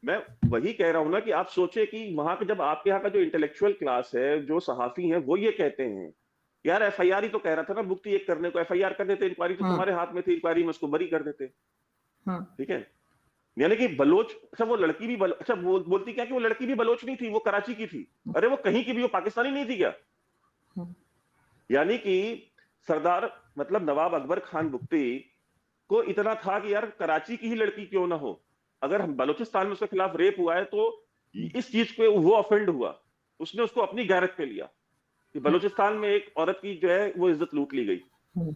मैं वही कह रहा हूं ना कि आप सोचे कि वहां पे जब आपके यहाँ का जो इंटेलेक्चुअल क्लास है, जो सहाफी हैं, वो ये कहते हैं, यार एफआईआर ही तो कह रहा था ना मुक्ति एक करने को, एफआईआर कर देते, इंक्वायरी तो हाँ तुम्हारे हाथ में थी, इंक्वायरी में उसको बरी कर देते। हाँ ठीक है। यानी कि बलोच, अच्छा वो लड़की भी अच्छा वो बोलती क्या कि वो लड़की भी बलोच नहीं थी, वो कराची की थी। अरे वो कहीं की भी, वो पाकिस्तानी नहीं थी क्या? हाँ। यानी कि सरदार, मतलब नवाब अकबर खान बुख्ती को इतना था कि यार कराची की ही लड़की क्यों ना हो, अगर हम बलूचिस्तान में उसके खिलाफ रेप हुआ है तो इस चीज पे वो ऑफेंड हुआ, उसने उसको अपनी गैरत पे लिया कि बलूचिस्तान में एक औरत की जो है वो इज्जत लूट ली गई।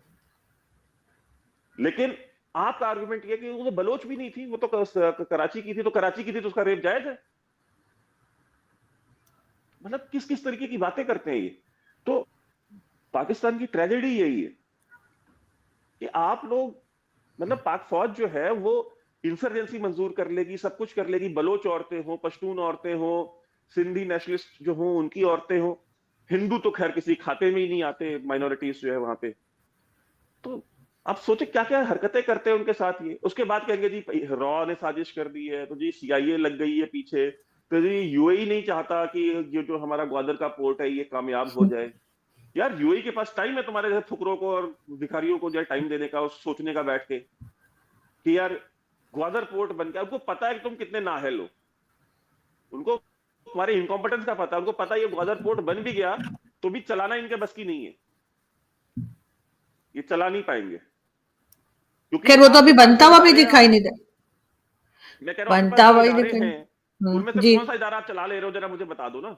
लेकिन आपका आर्गुमेंट ये कि वो तो बलोच भी नहीं थी, वो तो कराची की थी, तो कराची की थी तो उसका रेप जायज है। मतलब किस किस तरीके की बातें करते हैं ये। तो पाकिस्तान की ट्रेजेडी यही है कि आप लोग, मतलब पाक फौज जो है वो इंसर्जेंसी मंजूर कर लेगी, सब कुछ कर लेगी, बलोच औरतें हो, पश्तून औरतें हो, सिंधी नेशनलिस्ट जो हो उनकी औरतें हो, हिंदू तो खैर किसी खाते में ही नहीं आते, माइनॉरिटीज जो है वहां पे। तो आप सोचे क्या क्या हरकतें करते हैं उनके साथ ये। उसके बाद कहेंगे जी रॉ ने साजिश कर दी है, तो जी सीआईए लग गई है पीछे, तो जी यूएई नहीं चाहता कि ये जो हमारा ग्वादर का पोर्ट है ये कामयाब हो जाए। यार यूएई के पास टाइम है तुम्हारे जैसे फुकरों को और भिखारियों को जो है टाइम देने का और सोचने का बैठ के कि यार ग्वादर पोर्ट बन गया, उनको पता है कि तुम कितने नाअहल हो, उनको तुम्हारे इनकॉम्पिटेंस का पता है, उनको पता है ये ग्वादर पोर्ट बन भी गया तो भी चलाना इनके बस की नहीं है, ये चला नहीं पाएंगे, क्योंकि खैर वो तो आपके अभी पास बनता जो हुआ भी इदारे हैं, दिखाई आप, नहीं दे। मैं कह रहा हूं आपके पास बनता जो हुआ ही इदारे दिखाई। हैं उनमें से जी। कौन सा इदारा आप चला ले रहे हो, जरा मुझे बता दो ना।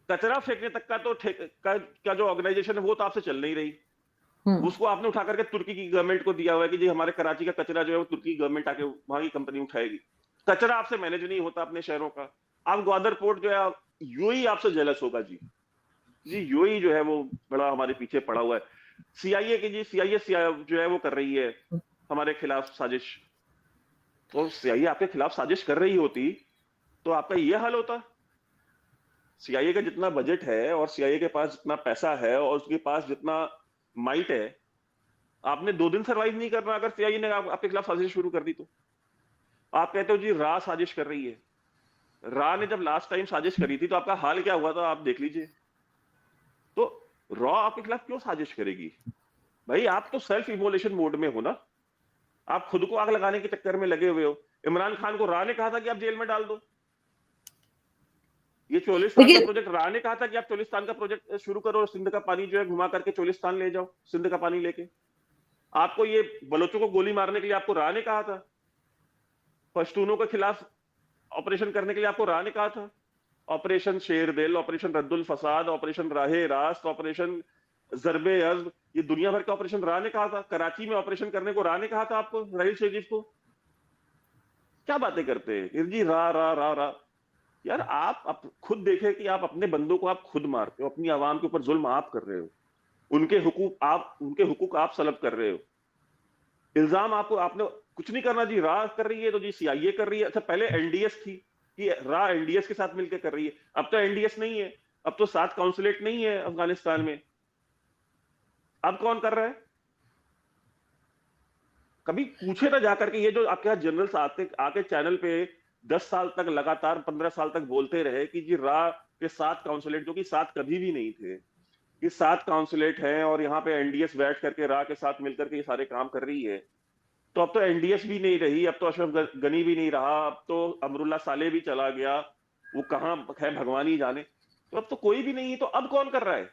कचरा फेंकने तक का तो का जो ऑर्गेनाइजेशन है वो तो आपसे चल नहीं रही, हम्म। उसको आपने उठा करके तुर्की की गवर्नमेंट को दिया हुआ है कि जी हमारे कराची का कचरा जो है वो तुर्की गवर्नमेंट आके वहां की कंपनी उठाएगी। कचरा आपसे मैनेज नहीं होता अपने शहरों का। आप ग्वादर पोर्ट जो है यूएई आपसे जेलस होगा जी। जी यूएई जो है वो बड़ा हमारे पीछे पड़ा हुआ है। सीआईए की जी सीआईए जो है वो कर रही है हमारे खिलाफ साजिश। तो सीआईए आपके खिलाफ साजिश कर रही होती तो आपका ये हाल होता। सीआईए का जितना बजट है और सीआईए के पास जितना पैसा है और उसके पास जितना माइट है, आपने 2 दिन सरवाइव नहीं करना अगर सीआईए ने आपके खिलाफ साजिश शुरू कर दी तो। आप कहते हो जी रा साजिश कर रही है। रा ने जब लास्ट टाइम साजिश करी थी तो आपका हाल क्या हुआ था आप देख लीजिए। तो रॉ आपके खिलाफ क्यों साजिश करेगी? भाई आप तो सेल्फ इमोलेशन मोड में हो ना, आप खुद को आग लगाने के चक्कर में लगे हुए हो। इमरान खान को रा ने कहा था कि आप जेल में डाल दो। ये चोलिस्तान का देखिए, प्रोजेक्ट रा ने कहा था कि आप चोलिस्तान का प्रोजेक्ट शुरू करो, सिंध का पानी जो है घुमा करके चोलिस्तान ले जाओ, सिंध का पानी लेके। आपको ये बलोचों को गोली मारने के लिए आपको रा ने कहा था, पश्तूनों के खिलाफ ऑपरेशन करने के लिए आपको रा ने कहा था। ऑपरेशन शेरदिल, ऑपरेशन रद्दुल फसाद, ऑपरेशन राहे रास्त, ऑपरेशन जरबे अज़्म, ये दुनिया भर का ऑपरेशन रा ने कहा था। कराची में ऑपरेशन करने को रा ने कहा था आपको, राहिल शरीफ को। क्या बातें करते हैं जी, रा रा रा रा। यार आप खुद देखें कि आप अपने बंदों को आप खुद मारते हो, अपनी आवाम के ऊपर जुल्म आप कर रहे हो, उनके हुकूक आप सलब कर रहे हो। इल्जाम आपको, आपने कुछ नहीं करना जी, रा कर रही है तो जी सीआईए कर रही है। अच्छा पहले एनडीएस थी कि रा एनडीएस के साथ मिलकर कर रही है, अब तो एनडीएस नहीं है, अब तो 7 काउंसुलेट नहीं है अफगानिस्तान में। अब कौन कर रहा है? कभी पूछे ना जाकर के, ये जो आपके यहाँ जनरल्स आते आके चैनल पे 10 साल तक लगातार 15 साल तक बोलते रहे कि जी रा के 7 काउंसुलेट, जो कि 7 कभी भी नहीं थे, ये 7 काउंसुलेट हैं और यहाँ पे एनडीएस बैठ करके रा के साथ मिलकर के ये सारे काम कर रही है। तो अब तो एनडीएस भी नहीं रही, अब तो अशरफ गनी भी नहीं रहा, अब तो अमरुल्ला साले भी चला गया, वो कहाँ है भगवान ही जाने। तो अब तो कोई भी नहीं है, तो अब कौन कर रहा है?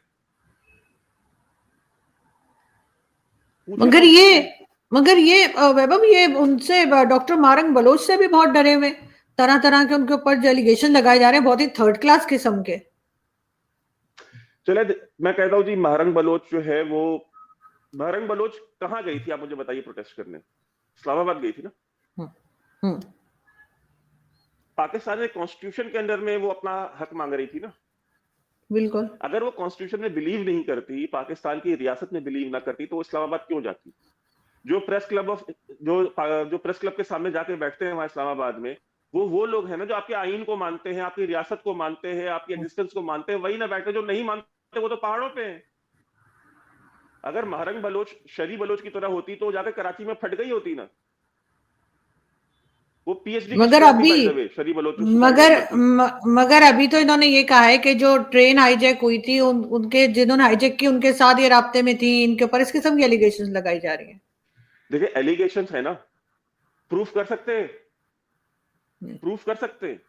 पूछे मगर तो। ये मगर ये वैभव, ये उनसे डॉक्टर मारंग बलोच से भी बहुत डरे हुए, तरह तरह के उनके ऊपर जो एलिगेशन लगाए जा रहे हैं, बहुत ही थर्ड क्लास किस्म के। चले मैं कहता हूँ जी, महरंग बलोच जो है वो, महरंग बलोच कहाँ गई थी आप मुझे बताइए प्रोटेस्ट करने? इस्लामाबाद गई थी ना। हम्म। हम्म। पाकिस्तान के कॉन्स्टिट्यूशन के अंदर में वो अपना हक मांग रही थी ना। बिल्कुल। अगर वो कॉन्स्टिट्यूशन में बिलीव नहीं करती, पाकिस्तान की रियासत में बिलीव ना करती, तो वो इस्लामाबाद क्यों जाती? जो प्रेस क्लब ऑफ जो प्रेस क्लब के सामने जाके बैठते हैं वहां इस्लामाबाद में, वो लोग हैं ना जो आपके आईन को मानते हैं, आपकी रियासत को मानते हैं, आपकी एग्जिस्टेंस को मानते हैं, वही ना बैठे। जो नहीं मानते वो तो पहाड़ों पे हैं। अगर महरंग बलोच शरी बलोच की तरह होती तो जाकर कराची में फट गई होती ना। वो पीएचडी की मगर स्टूडेंट थी, अभी बाय द वे, शरी बलोच जो सुसाइड मगर बॉम्बर थी। मगर अभी तो इन्होंने ये कहा है कि जो ट्रेन हाईजैक हुई थी उनके जिन्होंने हाईजैक की उनके साथ ये राब्ते में थी, इनके ऊपर इस किस्म की एलिगेशन लगाई जा रही है। देखिए एलिगेशन है ना, प्रूफ कर सकते हैं, हम्म, प्रूफ कर सकते हैं।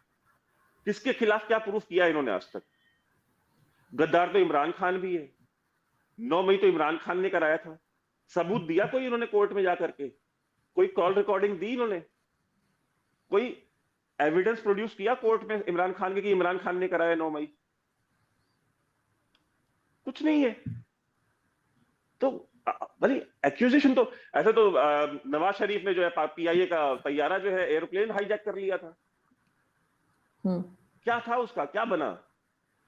किसके खिलाफ क्या प्रूफ किया इन्होंने आज तक? गद्दार तो इमरान खान भी है। 9 मई तो इमरान खान ने कराया था। सबूत दिया कोई इन्होंने कोर्ट में जाकर के? कोई कॉल रिकॉर्डिंग दी इन्होंने? कोई एविडेंस प्रोड्यूस किया कोर्ट में इमरान खान के कि इमरान खान ने कराया 9 मई? कुछ नहीं है। तो भाई एक्यूजेशन तो ऐसा तो नवाज शरीफ ने जो है पीआईए का तैयारा जो है एयरप्लेन हाईजैक कर लिया था। हम्म, क्या था उसका, क्या बना?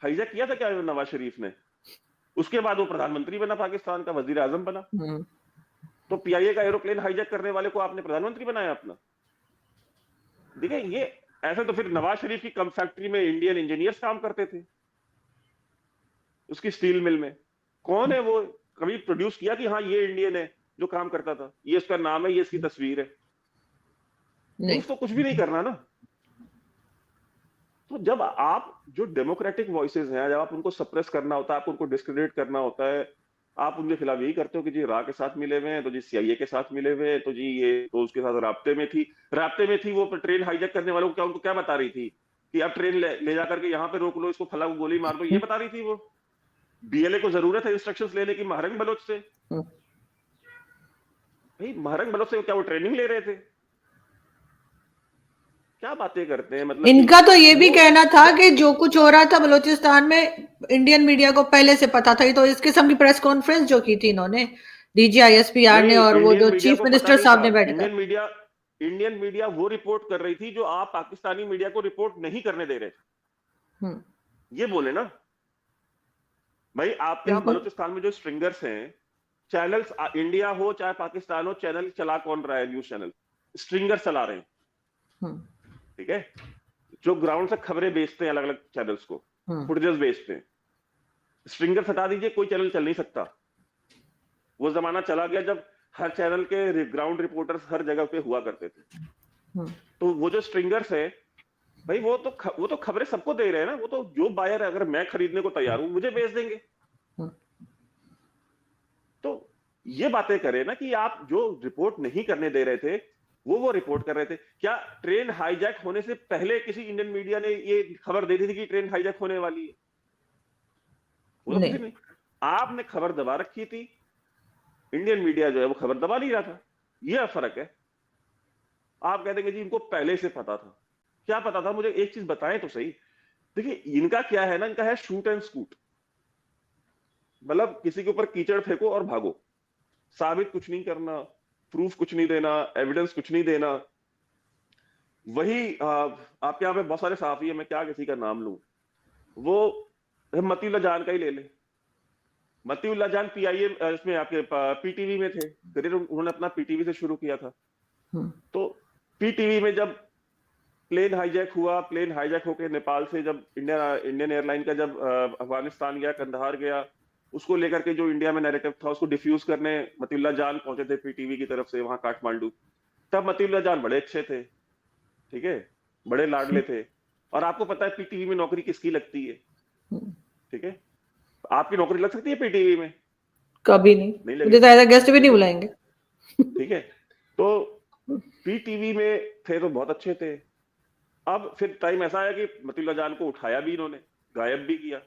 हाईजैक किया था क्या नवाज शरीफ ने? उसके बाद वो प्रधानमंत्री बना, पाकिस्तान का वजीर आजम बना। हम्म, तो पीआईए का एरोप्लेन हाईजैक करने वाले को आपने प्रधानमंत्री बनाया अपना? देखिए ये ऐसा तो फिर नवाज शरीफ की कम फैक्ट्री में इंडियन इंजीनियर्स काम करते थे, उसकी स्टील मिल में। कौन है वो? कभी प्रोड्यूस किया कि हाँ ये इंडियन है जो काम करता था, ये उसका नाम है, ये इसकी तस्वीर है? नहीं। प्रूफ तो कुछ भी नहीं करना ना। तो जब आप जो डेमोक्रेटिक वॉइसेस हैं, जब आप उनको सप्रेस करना होता है, आपको उनको डिस्क्रेडिट करना होता है, आप उनके खिलाफ यही करते हो कि जी रा के साथ मिले हुए हैं, तो जी सीआईए के साथ मिले हुए हैं, तो जी ये तो उसके साथ राब्ते में थी वो ट्रेन हाईजैक करने वालों को क्या उनको क्या बता रही थी कि आप ट्रेन ले जाकर के यहाँ पे रोक लो, इसको फला को गोली मार दो, ये बता रही थी वो? बीएलए को जरूरत है इंस्ट्रक्शंस लेने की महरंग बलोच से? हम्म। भाई महरंग बलोच से क्या वो ट्रेनिंग ले रहे थे? क्या बातें करते हैं, मतलब कि इनका तो ये भी वो कहना था जब कि जो कुछ हो रहा था बलूचिस्तान में इंडियन मीडिया को पहले से पता था। ये तो इस किस्म की प्रेस कॉन्फ्रेंस जो की थी इन्होंने डीजीआईएसपीआर ने नहीं, और वो इंडियन जो मीडिया चीफ को पता मिनिस्टर नहीं था। साहब ने बैठकर। इंडियन मीडिया वो रिपोर्ट कर रही थी जो आप पाकिस्तानी मीडिया को रिपोर्ट नहीं करने दे रहे थे। हम्म, ये बोले ना भाई, आपके यहां बिल्कुल। बलूचिस्तान में जो स्ट्रिंगर्स हैं, चैनल्स इंडिया हो चाहे पाकिस्तान हो, चैनल चला कौन रहा है? न्यूज चैनल स्ट्रिंगर चला रहे हैं, हम्म, ठीक है? जो ग्राउंड से खबरें बेचते हैं अलग अलग चैनल्स को, हम्म, फुटेजेस बेचते हैं, स्ट्रिंगर हटा दीजिए, कोई चैनल चल नहीं सकता। वो जमाना चला गया जब हर चैनल के ग्राउंड रिपोर्टर्स हर जगह पे हुआ करते थे। हम्म, तो वो जो स्ट्रिंगर्स है भाई, वो तो खबरें सबको दे रहे हैं ना। वो तो जो बायर है, अगर मैं खरीदने को तैयार हूं, मुझे बेच देंगे। हम्म। तो ये बातें करें ना कि आप जो रिपोर्ट नहीं करने दे रहे थे वो रिपोर्ट कर रहे थे। क्या ट्रेन हाईजैक होने से पहले किसी इंडियन मीडिया ने ये खबर दे दी थी कि ट्रेन हाईजैक होने वाली है? वो तो किसी नहीं। ने, आपने खबर दबा रखी थी, इंडियन मीडिया जो है वो खबर दबा नहीं रहा था। यह फर्क है। आप कह देंगे जी इनको पहले से पता था। क्या पता था? मुझे एक चीज बताएं तो सही। देखिए इनका क्या है ना, इनका है शूट एंड स्कूट। मतलब किसी के ऊपर कीचड़ फेंको और भागो, साबित कुछ नहीं करना, प्रूफ कुछ नहीं देना, एविडेंस कुछ नहीं देना। वही आपके यहाँ पे बहुत सारे साफी है, मैं क्या किसी का नाम लूं, वो मतीउल्लाह जान का ही ले ले। मतीउल्लाह जान पीआईए इसमें आपके पीटीवी में थे, करियर उन्होंने अपना पीटीवी से शुरू किया था। हम्म, तो पीटीवी में जब प्लेन हाईजैक हुआ, प्लेन हाईजैक होकर नेपाल से जब इंडियन एयरलाइन का जब अफगानिस्तान गया, कंधार गया, उसको लेकर के जो इंडिया में नैरेटिव था उसको डिफ्यूज करने मतीउल्लाह जान पहुंचे थे पीटीवी की तरफ से वहां काठमांडू। तब मतीउल्लाह जान बड़े अच्छे थे, ठीक है, बड़े लाडले थे। और आपको पता है पीटीवी में नौकरी किसकी लगती है, हम्म। ठीक है? आपकी नौकरी लग सकती है पीटीवी में? कभी नहीं। नहीं मुझे तो लगेगी, ऐसा गेस्ट भी नहीं ठीक है, बुलाएंगे। ठीक है। तो पीटीवी में थे तो बहुत अच्छे थे। अब फिर टाइम ऐसा आया कि मतीउल्लाह जान को उठाया भी इन्होंने, गायब भी किया।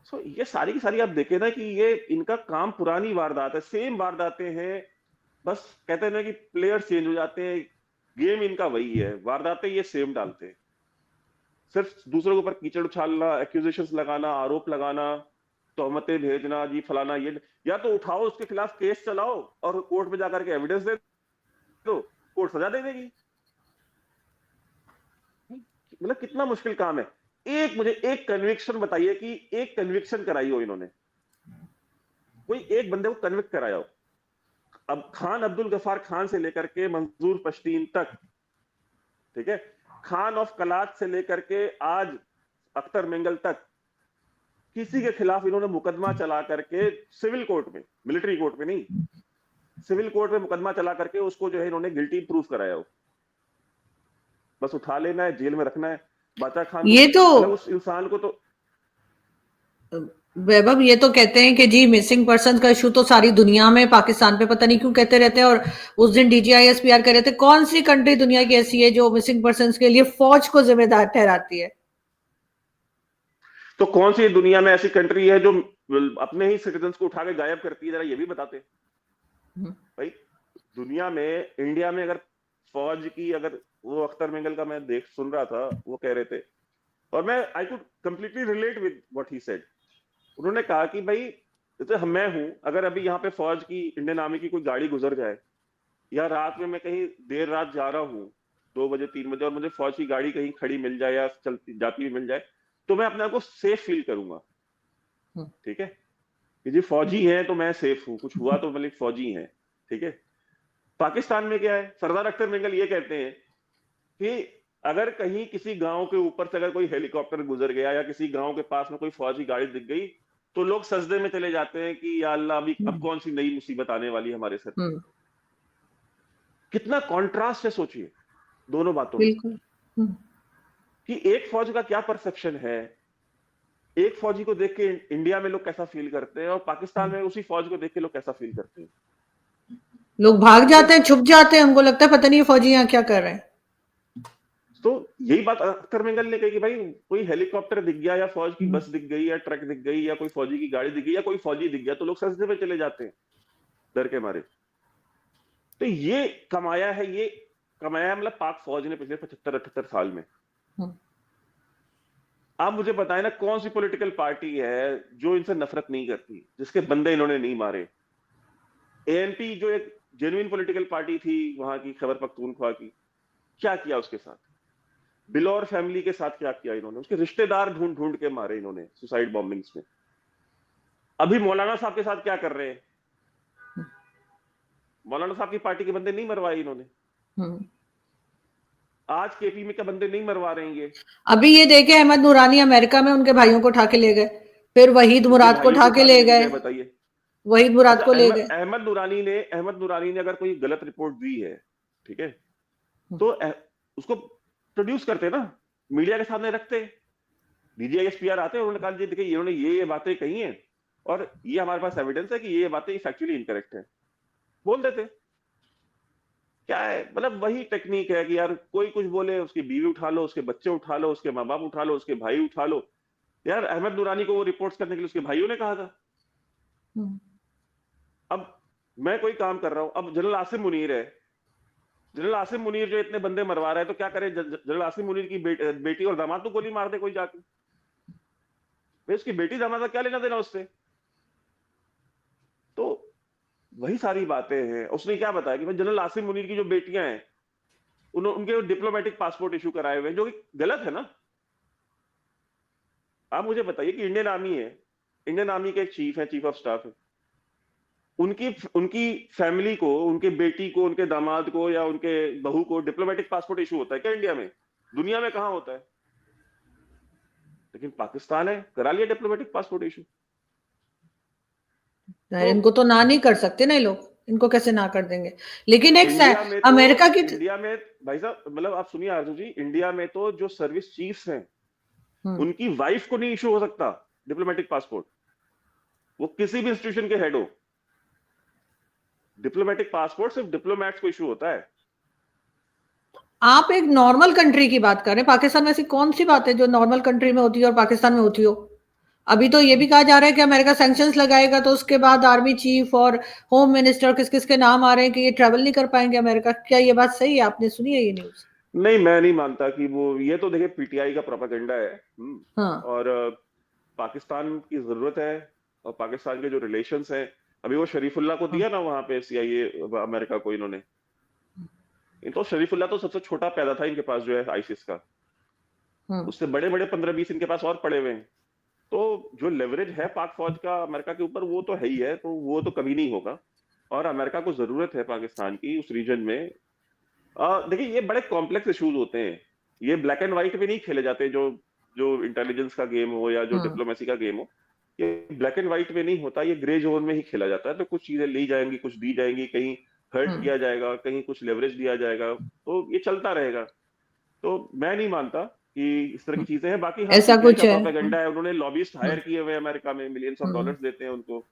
सो ये सारी की सारी आप देखें ना कि ये इनका काम पुरानी वारदात है, सेम वारदातें हैं। बस कहते हैं ना कि प्लेयर चेंज हो जाते हैं, गेम इनका वही है, वारदातें ये सेम डालते हैं। सिर्फ दूसरों के ऊपर कीचड़ उछालना, एक्यूजेशंस लगाना, आरोप लगाना, तोहमतें भेजना, जी फलाना ये। या तो उठाओ उसके खिलाफ केस चलाओ और कोर्ट में जाकर के एविडेंस दे दो, कोर्ट सजा दे देगी। मतलब कितना मुश्किल काम है। मुझे एक कन्विक्शन बताइए कि एक कन्विक्शन कराई हो इन्होंने, कोई एक बंदे को कन्विक्ट कराया हो। अब खान अब्दुल गफार खान से लेकर के मंजूर पश्तीन तक, ठीक है, खान ऑफ कलात से लेकर के आज अख्तर मिंगल तक, किसी के खिलाफ इन्होंने मुकदमा चला करके सिविल कोर्ट में, मिलिट्री कोर्ट में नहीं, सिविल कोर्ट में मुकदमा चला करके उसको जो है इन्होंने गिल्टी प्रूफ कराया हो। बस उठा लेना है, जेल में रखना है बादशाह खान को। ये तो मतलब उस इंसान को तो वैभव, ये तो कहते हैं कि जी मिसिंग पर्सन का इशू तो सारी दुनिया में, पाकिस्तान पे पता नहीं क्यों कहते रहते हैं। और उस दिन DGISPR कह रहे थे, कौन सी कंट्री दुनिया की ऐसी है जो मिसिंग पर्सन के लिए फौज को जिम्मेदार ठहराती है? तो कौन सी दुनिया में ऐसी कंट्री है जो अपने ही सिटीजन्स को उठा के गायब करती है? जरा ये भी बताते भाई। दुनिया में, इंडिया में अगर फौज की, अगर वो अख्तर मिंगल का मैं देख सुन रहा था, वो कह रहे थे और मैं I could completely relate with what he said. उन्होंने कहा कि भाई जैसे मैं हूं, अगर अभी यहाँ पे फौज की, इंडियन आर्मी की कोई गाड़ी गुजर जाए, या रात में मैं कहीं देर रात जा रहा हूँ 2 बजे 3 बजे, और मुझे फौज की गाड़ी कहीं खड़ी मिल जाए या चलती जाती हुई मिल जाए, तो मैं अपने आप को सेफ फील करूंगा। ठीक है कि जी फौजी है तो मैं सेफ हूं, कुछ हुआ तो मतलब फौजी है। ठीक है, पाकिस्तान में क्या है, सरदार अख्तर मिंगल ये कहते हैं कि अगर कहीं किसी गांव के ऊपर से अगर कोई हेलीकॉप्टर गुजर गया या किसी गांव के पास में कोई फौज की गाड़ी दिख गई, तो लोग सजदे में चले जाते हैं कि या अल्लाह, अभी अब कौन सी नई मुसीबत आने वाली है हमारे सर पे। कितना कॉन्ट्रास्ट है, सोचिए दोनों बातों में। बिल्कुल। कि एक फौज का क्या परसेप्शन है, एक फौजी को देख के इंडिया में लोग कैसा फील करते हैं, और पाकिस्तान में उसी फौज को देख के लोग कैसा फील करते हैं। लोग भाग जाते हैं, छुप जाते हैं, उनको लगता है पता नहीं फौजी यहाँ क्या कर रहे हैं। तो यही बात अख्तर मिंगल ने कही कि भाई कोई हेलीकॉप्टर दिख गया, या फौज की बस दिख गई, या ट्रक दिख गई, या कोई फौजी की गाड़ी दिख गई, या कोई फौजी दिख गया, तो लोग सजदे में चले जाते हैं डर के मारे। तो ये कमाया है, ये कमाया मतलब पाक फौज ने पिछले 75-78 साल में। आप मुझे बताएं ना, कौन सी पॉलिटिकल पार्टी है जो इनसे नफरत नहीं करती, जिसके बंदे इन्होंने नहीं मारे? ANP जो एक जेन्युइन पॉलिटिकल पार्टी थी वहां की, खैबर पख्तूनख्वा की, क्या किया उसके साथ? बिलौर फैमिली के साथ क्या किया इन्होंने? उसके रिश्तेदार ढूंढ ढूंढ के मारे इन्होंने सुसाइड बॉम्बिंग्स में। अभी मौलाना साहब के साथ क्या कर रहे हैं? मौलाना साहब की पार्टी के बंदे नहीं मरवाए इन्होंने। आज KP में क्या बंदे नहीं मरवा रहे हैं ये? अभी ये देखे, अहमद नूरानी अमेरिका में उनके भाइयों को उठा के ले गए, फिर वहीद मुराद को उठा के ले गए, बताइए। वहीद मुराद अच्छा, को ले गए। अहमद नूरानी ने अगर कोई गलत रिपोर्ट दी है, ठीक है, तो उसको प्रोड्यूस करते ना, मीडिया के सामने रखते। DGISPR आते हैं, उन्होंने कहा जी देखिए इन्होंने ये बातें कही हैं, और ये हमारे पास एविडेंस है कि ये बातें फैक्चुअली इनकरेक्ट है, बोल देते। क्या है, मतलब वही टेक्निक है कि यार कोई कुछ बोले, उसकी बीवी उठा लो, उसके बच्चे उठा लो, उसके माँ बाप उठा लो, उसके भाई उठा लो। यार अहमद नूरानी को वो रिपोर्ट्स करने के लिए उसके भाइयों ने कहा था। अब मैं कोई काम कर रहा हूं, अब जनरल आसिम मुनीर है, जनरल आसिम मुनीर जो इतने बंदे मरवा रहा है, तो क्या करे जनरल आसिम मुनीर की बेटी और दामाद तो गोली मार दे कोई जाके। भाई उसकी बेटी दामाद का क्या लेना देना उससे? तो वही सारी बातें हैं। उसने क्या बताया कि जनरल आसिम मुनीर की जो बेटियां हैं, उनके डिप्लोमेटिक पासपोर्ट इशू कराए हुए हैं, जो कि गलत है ना। आप मुझे बताइए कि इंडियन आर्मी है, इंडियन आर्मी के एक चीफ है, चीफ ऑफ स्टाफ है, उनकी उनकी फैमिली को, उनके बेटी को, उनके दामाद को, या उनके बहू को डिप्लोमेटिक पासपोर्ट इशू होता है क्या इंडिया में? दुनिया में कहां होता है? लेकिन पाकिस्तान है, करा लिया डिप्लोमेटिक पासपोर्ट इशू। इनको तो ना नहीं कर सकते ना ये लोग, इनको कैसे ना कर देंगे? लेकिन एक इंडिया में तो, अमेरिका की इंडिया में भाई साहब, मतलब आप सुनिए आरजू जी, इंडिया में तो जो सर्विस चीफ्स हैं, उनकी वाइफ को नहीं इशू हो सकता डिप्लोमेटिक पासपोर्ट, वो किसी भी इंस्टीट्यूशन के हेड हो। डिप्लोमेटिक पासपोर्ट सिर्फ डिप्लोमैट्स को इशू होता है। आप एक नॉर्मल कंट्री की बात कर रहे हैं, पाकिस्तान में ऐसी कौन सी बात है जो नॉर्मल कंट्री में होती है और पाकिस्तान में होती हो? अभी तो ये भी कहा जा रहा है कि अमेरिका सैंक्शंस लगाएगा, तो उसके बाद आर्मी चीफ और होम मिनिस्टर किस किस के नाम आ रहे हैं कि ये ट्रेवल नहीं कर पाएंगे अमेरिका। क्या ये बात सही है? आपने सुनी है ये न्यूज? नहीं, मैं नहीं मानता कि वो, ये तो देखिए PTI का प्रोपेगेंडा है। हाँ। और पाकिस्तान की जरूरत है, और पाकिस्तान के जो रिलेशंस हैं, अभी वो शरीफुल्ला को दिया ना वहां पे CIA अमेरिका को इन्होंने। तो शरीफुल्ला तो सबसे छोटा पैदा था इनके पास जो है ISIS का। उससे बड़े बड़े 15-20 इनके पास और पड़े हुए हैं। तो जो लेवरेज है पाक फौज का अमेरिका के ऊपर वो तो है ही है, तो वो तो कभी नहीं होगा। और अमेरिका को जरूरत है पाकिस्तान की उस रीजन में। देखिए ये बड़े कॉम्प्लेक्स इश्यूज होते हैं, ये ब्लैक एंड व्हाइट में नहीं खेले जाते। जो जो इंटेलिजेंस का गेम हो या जो डिप्लोमेसी का गेम हो, ये ब्लैक एंड व्हाइट में नहीं होता, ये ग्रे जोन में ही खेला जाता है। तो कुछ चीजें ली जाएंगी, कुछ दी जाएंगी, कहीं हर्ट किया जाएगा, कहीं कुछ लेवरेज दिया जाएगा, तो ये चलता रहेगा। तो मैं नहीं मानता कि इस तरह की चीजें हैं। बाकी हाँ, ऐसा पीटीआई कुछ का है। प्रोपेगेंडा है, उन्होंने लॉबिस्ट हायर किए हुए हैं अमेरिका में, मिलियंस ऑफ डॉलर्स देते हैं उनको।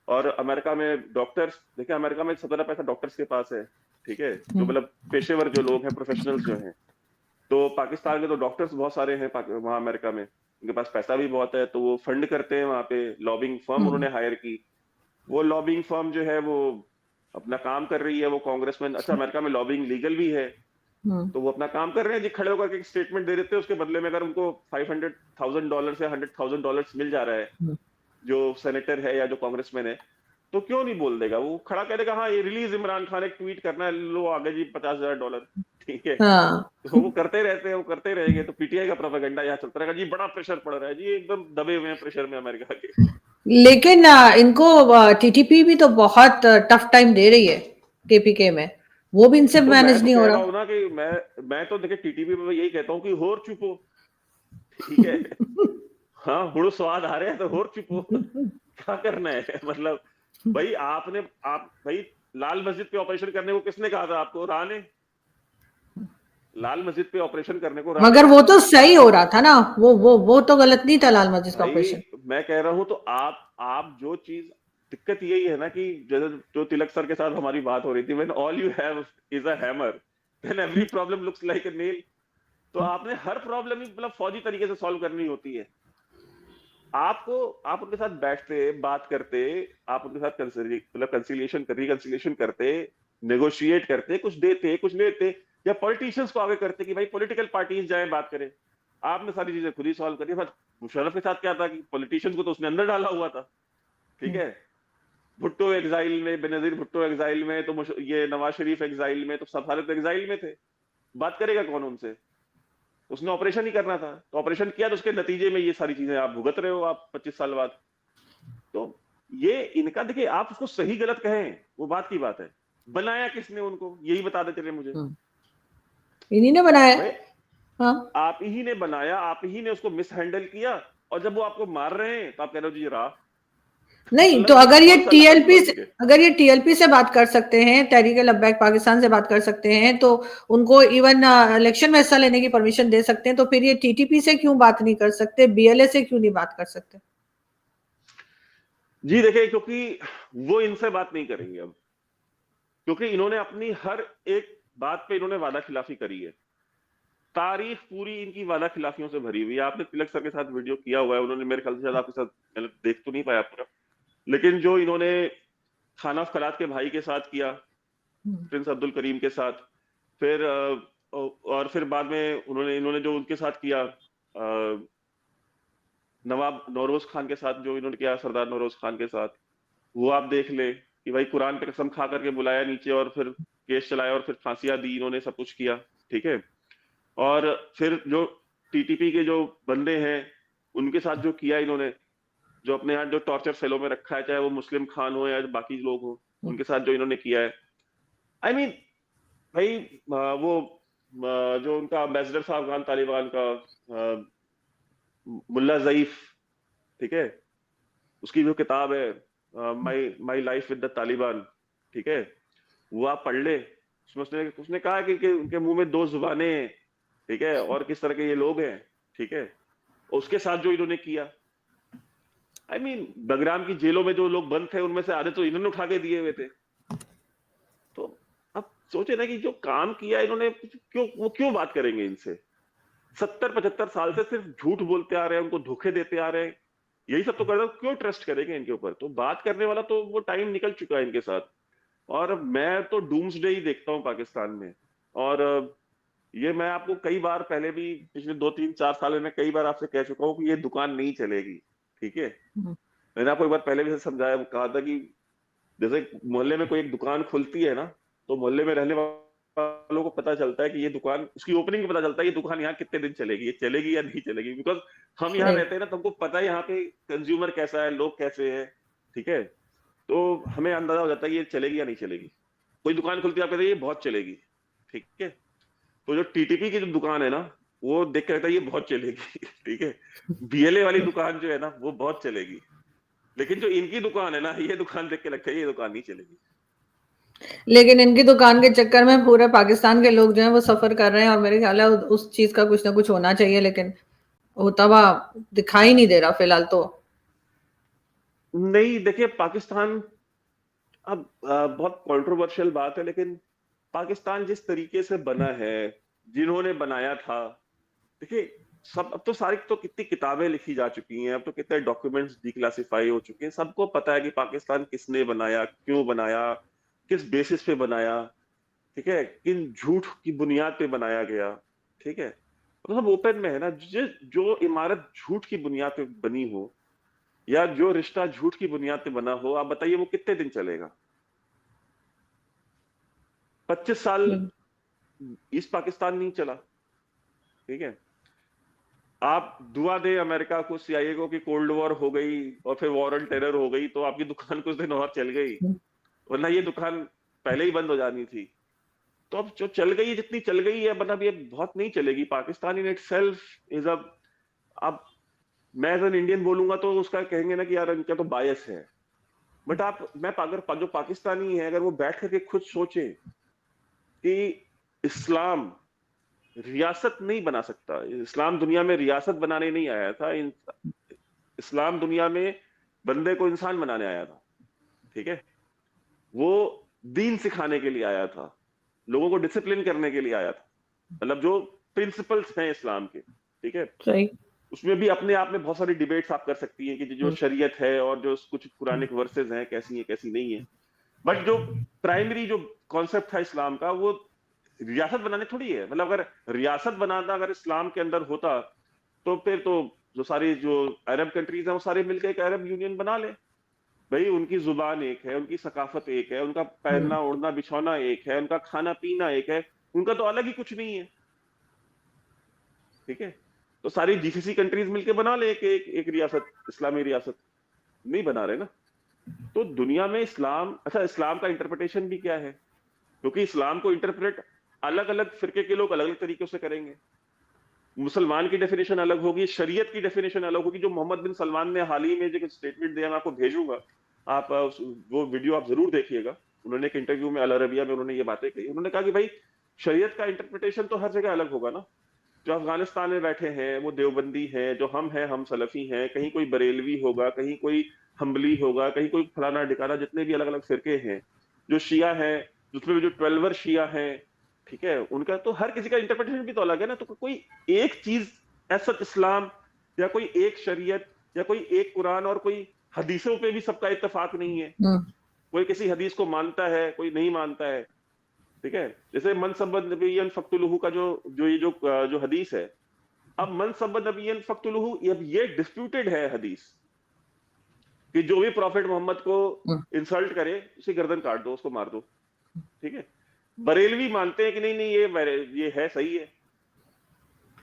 और अमेरिका में डॉक्टर्स, देखिए अमेरिका में सबसे ज्यादा पैसा डॉक्टर्स के पास है, ठीक है, जो मतलब पेशेवर जो लोग हैं, प्रोफेशनल्स जो हैं। तो पाकिस्तान के तो डॉक्टर्स बहुत सारे हैं वहां अमेरिका में, उनके पास पैसा भी बहुत है, तो वो फंड करते हैं वहां पे। लॉबिंग फर्म उन्होंने हायर की, वो लॉबिंग फर्म जो है वो अपना काम कर रही है। वो कांग्रेसमैन, अच्छा अमेरिका में लॉबिंग लीगल भी है, तो वो अपना काम कर रहे हैं जी। खड़े होकर एक स्टेटमेंट दे देते हैं, उसके बदले में अगर उनको $500,000 या $100,000 मिल जा रहा है, जो सेनेटर है या जो कांग्रेसमैन है, तो क्यों नहीं बोल देगा? वो खड़ा कह देगा हाँ ये रिलीज इमरान खान, एक ट्वीट करना है, लो आगे जी $50,000, ठीक है। हाँ, तो वो करते रहते हैं, वो करते रहेंगे। तो पीटीआई का प्रोपेगेंडा यहाँ चलता रहेगा जी, बड़ा प्रेशर पड़ रहा है जी, एकदम दबे हुए हैं प्रेशर में अमेरिका के। लेकिन इनको टीटीपी भी तो बहुत टफ टाइम दे रही है केपीके में, वो भी इनसे तो मैं मैनेज तो नहीं हो कह रहा रहा। हूँ ना कि मैं तो देखिए टीटीपी में यही कहता हूँ कि होर चुपो, ठीक है। हाँ, हुड़ स्वाद आ रहे हैं तो होर चुपो। क्या करना है मतलब? भाई आपने, आप भाई, लाल मस्जिद पे ऑपरेशन करने को किसने कहा था आपको? राह ने। लाल मस्जिद पे ऑपरेशन करने को राह ने मगर कहा वो था। तो सही हो रहा था ना, वो तो गलत नहीं था, लाल मस्जिद का भाई ऑपरेशन। मैं कह रहा हूं, तो आप जो चीज, दिक्कत यही है ना कि जो तिलक सर के साथ हमारी बात हो रही थी, when all you have is a hammer then every problem looks like a nail. तो आपने हर प्रॉब्लम ही मतलब फौजी तरीके से सॉल्व करनी होती है। आपको, आप उनके साथ बैठते, बात करते, आप उनके साथ मतलब रिकंसिलिएशन करते, नेगोशिएट करते, कुछ देते कुछ लेते, या पॉलिटिशियंस को आगे करते कि भाई पॉलिटिकल पार्टीज जाएं बात करें। आपने सारी चीजें खुद ही सॉल्व करी। बस मुशर्रफ के साथ क्या था कि पॉलिटिशियंस को तो उसने अंदर डाला हुआ था, ठीक है। भुट्टो एग्जाइल में, बेनजीर भुट्टो एग्जाइल में, तो ये नवाज शरीफ एग्जाइल में, तो सब सारे तो एग्जाइल में थे। बात करेगा कौन उनसे? उसने ऑपरेशन ही करना था, तो ऑपरेशन किया, तो उसके नतीजे में ये सारी चीजें आप भुगत रहे हो आप 25 साल बाद। तो ये इनका, देखिए आप उसको सही गलत कहें, वो बात की बात है, बनाया किसने उनको यही बता देते रहे मुझे। इन्हीं ने बनाया। भाई हाँ, आप ही ने बनाया, आप ही ने उसको मिस हैंडल किया, और जब वो आपको मार रहे हैं तो आप कह रहे हो जी राह। नहीं तो मतलब ये कौन सा लाल बन के? अगर ये टीएलपी से बात कर सकते हैं, तहरीक लब्बैक पाकिस्तान से बात कर सकते हैं, तो उनको इवन इलेक्शन में हिस्सा लेने की परमिशन दे सकते हैं, तो फिर ये टीटीपी से क्यों बात नहीं कर सकते, बीएलए से क्यों नहीं बात कर सकते? जी देखिए, क्योंकि वो इनसे बात नहीं करेंगे अब, क्योंकि इन्होंने अपनी हर एक बात पे इन्होंने वादा खिलाफी करी है। तारीख पूरी इनकी वादा खिलाफियों से भरी हुई है। आपने तिलक सर के साथ वीडियो किया हुआ है, उन्होंने मेरे ख्याल से शायद आपके साथ, मैंने देख तो नहीं पाया पूरा, लेकिन जो इन्होंने खाना फलात के भाई के साथ किया, प्रिंस अब्दुल करीम के साथ, फिर और फिर बाद में उन्होंने इन्होंने जो उनके साथ किया, नवाब नौरोज खान के साथ जो इन्होंने किया, सरदार नौरोज खान के साथ, वो आप देख ले कि भाई कुरान पे कसम खा करके बुलाया नीचे, और फिर केस चलाया, और फिर फांसियां दी, इन्होंने सब कुछ किया, ठीक है। और फिर जो टीटीपी के जो बंदे हैं, उनके साथ जो किया इन्होंने, जो अपने यहाँ जो टॉर्चर सेलों में रखा है, चाहे वो मुस्लिम खान हो या बाकी लोग हो, उनके साथ जो इन्होंने किया है, आई मीन भाई वो जो उनका एम्बेसडर था अफगान तालिबान का, मुल्ला जईफ, ठीक है, उसकी जो किताब है my my life with the Taliban, ठीक है, वो आप पढ़ ले। उसमें उसने उसने कहा कि उनके मुंह में दो जुबानें हैं, ठीक है, और किस तरह के ये लोग हैं, ठीक है। और उसके साथ जो इन्होंने किया, आई मीन बगराम की जेलों में जो लोग बंद थे, उनमें से आधे तो इन्होंने उठा के दिए हुए थे। तो अब सोचे ना कि जो काम किया इन्होंने, क्यों वो क्यों बात करेंगे इनसे? 70-75 साल से सिर्फ झूठ बोलते आ रहे हैं, उनको धोखे देते आ रहे हैं, यही सब तो कर रहे हो, क्यों ट्रस्ट करेंगे इनके ऊपर? तो बात करने वाला तो वो टाइम निकल चुका है इनके साथ। और मैं तो डूम्सडे ही देखता हूँ पाकिस्तान में। और ये मैं आपको कई बार पहले भी, पिछले 2-3-4 साल में मैं कई बार आपसे कह चुका हूँ कि ये दुकान नहीं चलेगी, ठीक है। मैंने आपको एक बार पहले भी समझाया, कहा था कि जैसे मोहल्ले में कोई एक दुकान खुलती है ना, तो मोहल्ले में रहने वालों को पता चलता है कि ये दुकान, उसकी ओपनिंग में पता चलता है ये दुकान यहाँ कितने दिन चलेगी, ये चलेगी या नहीं चलेगी, बिकॉज हम यहाँ सही। रहते हैं ना, तो हमको पता है यहाँ पे कंज्यूमर कैसा है, लोग कैसे हैं, ठीक है। तो हमें अंदाजा हो जाता है कि ये चलेगी या नहीं चलेगी। कोई दुकान खुलती है, आप कहते हैं ये बहुत चलेगी, ठीक है। तो जो टीटीपी की जो दुकान है ना, वो देख के लगता है ये बहुत चलेगी ठीक है। बीएलए वाली दुकान जो है ना, वो बहुत चलेगी। लेकिन जो इनकी दुकान है ना, ये दुकान देख के लगता है ये दुकान नहीं चलेगी। लेकिन इनकी दुकान के चक्कर में पूरे पाकिस्तान के लोग जो हैं वो सफर कर रहे हैं, और मेरे ख्याल है उस चीज का कुछ ना कुछ होना चाहिए, लेकिन होता हुआ दिखाई नहीं दे रहा फिलहाल तो। नहीं, देखिए पाकिस्तान, अब बहुत कंट्रोवर्शियल बात है, लेकिन पाकिस्तान जिस तरीके से बना है, जिन्होंने बनाया था, देखिए, सब अब तो सारी तो कितनी किताबें लिखी जा चुकी हैं, अब तो कितने डॉक्यूमेंट्स डिक्लासिफाई हो चुके हैं, सबको पता है कि पाकिस्तान किसने बनाया, क्यों बनाया, किस बेसिस पे बनाया, ठीक है, किन झूठ की बुनियाद पे बनाया गया, ठीक है। तो सब ओपन में है ना। जो इमारत झूठ की बुनियाद पे बनी हो, या जो रिश्ता झूठ की बुनियाद पे बना हो, आप बताइए वो कितने दिन चलेगा। 25 साल ईस्ट पाकिस्तान नहीं चला, ठीक है। आप दुआ दे अमेरिका को, सीआईए को, कि कोल्ड वॉर हो गई और फिर वॉर ऑन टेरर हो गई, तो आपकी दुकान कुछ दिन और चल गई, वरना ये दुकान पहले ही बंद हो जानी थी। तो अब जो चल गई है, जितनी चल गई है, मतलब ये बहुत नहीं चलेगी। Pakistan in itself is a, अब मैं एज एन इंडियन बोलूंगा तो उसका कहेंगे ना कि यार इनका तो बायस है, बट अगर जो पाकिस्तानी है, अगर वो बैठ करके खुद सोचे कि इस्लाम रियासत नहीं बना सकता, इस्लाम दुनिया में रियासत बनाने नहीं आया था, इस्लाम दुनिया में बंदे को इंसान बनाने आया था, ठीक है। वो दीन सिखाने के लिए आया था, लोगों को डिसिप्लिन करने के लिए आया था, मतलब जो प्रिंसिपल्स हैं इस्लाम के, ठीक है। सही। उसमें भी अपने आप में बहुत सारी डिबेट्स आप कर सकती हैं कि जो शरीयत है और जो कुछ पुराने वर्सेस हैं, कैसी है कैसी नहीं है, बट जो प्राइमरी जो कॉन्सेप्ट था इस्लाम का, वो रियासत बनाने थोड़ी है। मतलब अगर रियासत बनाना अगर इस्लाम के अंदर होता, तो फिर तो जो सारी जो अरब कंट्रीज हैं, वो सारे मिलकर एक अरब यूनियन बना ले। भाई, उनकी जुबान एक है, उनकी सकाफत एक है, उनका पहनना ओढ़ना बिछौना एक है, उनका खाना पीना एक है, उनका तो अलग ही कुछ नहीं है, ठीक है। तो सारी जीसीसी कंट्रीज मिलकर बना ले एक रियासत, इस्लामी रियासत। नहीं बना रहे ना। तो दुनिया में इस्लाम, अच्छा, इस्लाम का इंटरप्रिटेशन भी क्या है, क्योंकि इस्लाम को इंटरप्रेट अलग अलग फिरके के लोग अलग अलग तरीकों से करेंगे। मुसलमान की डेफिनेशन अलग होगी, शरीयत की डेफिनेशन अलग होगी। जो मोहम्मद बिन सलमान ने हाल ही में जो स्टेटमेंट दिया, मैं आपको भेजूंगा, आप वो वीडियो आप जरूर देखिएगा। उन्होंने एक इंटरव्यू में अल अरबिया में उन्होंने ये बातें कही। उन्होंने कहा कि भाई, शरीयत का इंटरप्रिटेशन तो हर जगह अलग होगा ना। जो अफगानिस्तान में बैठे हैं वो देवबंदी हैं, जो हम हैं हम सलफी हैं, कहीं कोई बरेलवी होगा, कहीं कोई हम्बली होगा, कहीं कोई फलाना ढिकाना, जितने भी अलग अलग फिरके हैं। जो शिया हैं, उसमें भी जो 12 शिया हैं, ठीक है, उनका तो हर किसी का इंटरप्रिटेशन भी तो अलग है ना। तो कोई एक चीज ऐसा इस्लाम, या कोई एक शरीयत, या कोई एक कुरान और कोई हदीसों पे भी सबका इत्तेफाक नहीं है। कोई किसी हदीस को मानता है, कोई नहीं मानता है, ठीक है। जैसे मन सबद नबियन फक्तुलहू का जो जो ये जो जो हदीस है, अब मन सबद नबियन फक्तुलहू, अब ये डिस्प्यूटेड है हदीस, कि जो भी प्रॉफिट मोहम्मद को इंसल्ट करे, उसे गर्दन काट दो, उसको मार दो, ठीक है। बरेलवी मानते हैं कि नहीं नहीं, ये है, सही है।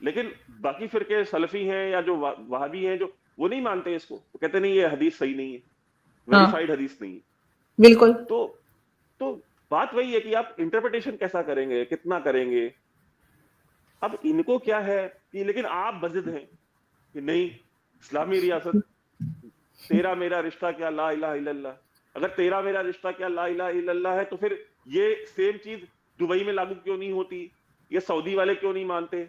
लेकिन बाकी फिरके सलफी हैं या जो वहाबी हैं, जो वो नहीं मानते इसको, वो कहते नहीं, ये हदीस सही नहीं है, हाँ, वेरीफाइड हदीस नहीं है। बिल्कुल। तो तो बात वही है कि आप इंटरप्रिटेशन कैसा करेंगे, कितना करेंगे। अब इनको क्या है कि, लेकिन आप बजिद हैं कि नहीं, इस्लामी रियासत, तेरा मेरा रिश्ता क्या ला इलाहा इल्लल्लाह। अगर तेरा मेरा रिश्ता क्या ला इलाहा इल्लल्लाह है, तो फिर ये सेम चीज दुबई में लागू क्यों नहीं होती, ये सऊदी वाले क्यों नहीं मानते,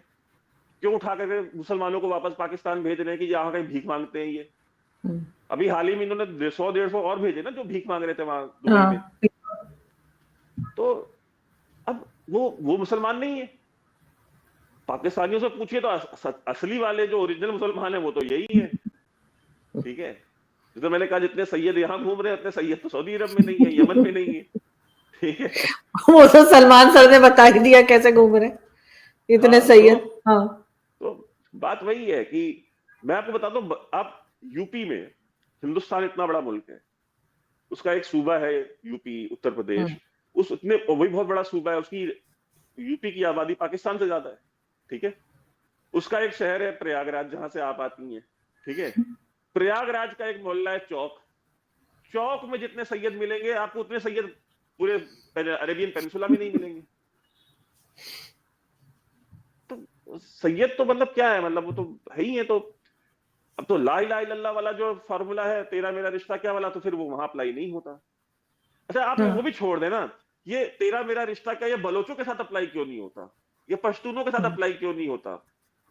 क्यों उठा करके मुसलमानों को वापस पाकिस्तान भेज रहे हैं कि यहाँ कहीं भीख मांगते हैं ये। अभी हाल ही में इन्होंने 100-150 और भेजे ना, जो भीख मांग रहे थे वहां दुबई में। हाँ, तो अब वो मुसलमान नहीं है। पाकिस्तानियों से पूछिए तो असली वाले जो ओरिजिनल मुसलमान है वो तो यही है, ठीक है। जैसे मैंने कहा, जितने सैयद यहाँ घूम रहे हैं, उतने सैयद तो सऊदी अरब में नहीं है, यमन में नहीं है, ठीक है। वो तो सलमान सर ने बता ही दिया कैसे घूम रहे इतने हाँ, सैयद। हाँ, तो बात वही है कि मैं आपको बताता हूँ, आप यूपी में, हिंदुस्तान इतना बड़ा मुल्क है, उसका एक सूबा है यूपी, उत्तर प्रदेश, उस उतने वही बहुत बड़ा सूबा है, उसकी यूपी की आबादी पाकिस्तान से ज्यादा है, ठीक है। उसका एक शहर है प्रयागराज, जहां से आप आती हैं, ठीक है। प्रयागराज का एक मोहल्ला है चौक। चौक में जितने सैयद मिलेंगे आपको, उतने सैयद पूरे अरेबियन पेनिनसुला में नहीं मिलेंगे। तो सैयद तो मतलब क्या है, मतलब वो तो है ही है। तो अब तो ला इलाहा इल्लल्लाह वाला जो फॉर्मूला है, तेरा मेरा रिश्ता क्या वाला, तो फिर वो वहां अप्लाई नहीं होता। अच्छा आप वो भी हाँ, छोड़ देना, ये तेरा मेरा रिश्ता क्या ये बलोचों के साथ अप्लाई क्यों नहीं होता, ये पश्तूनों के साथ हाँ, अप्लाई क्यों नहीं होता,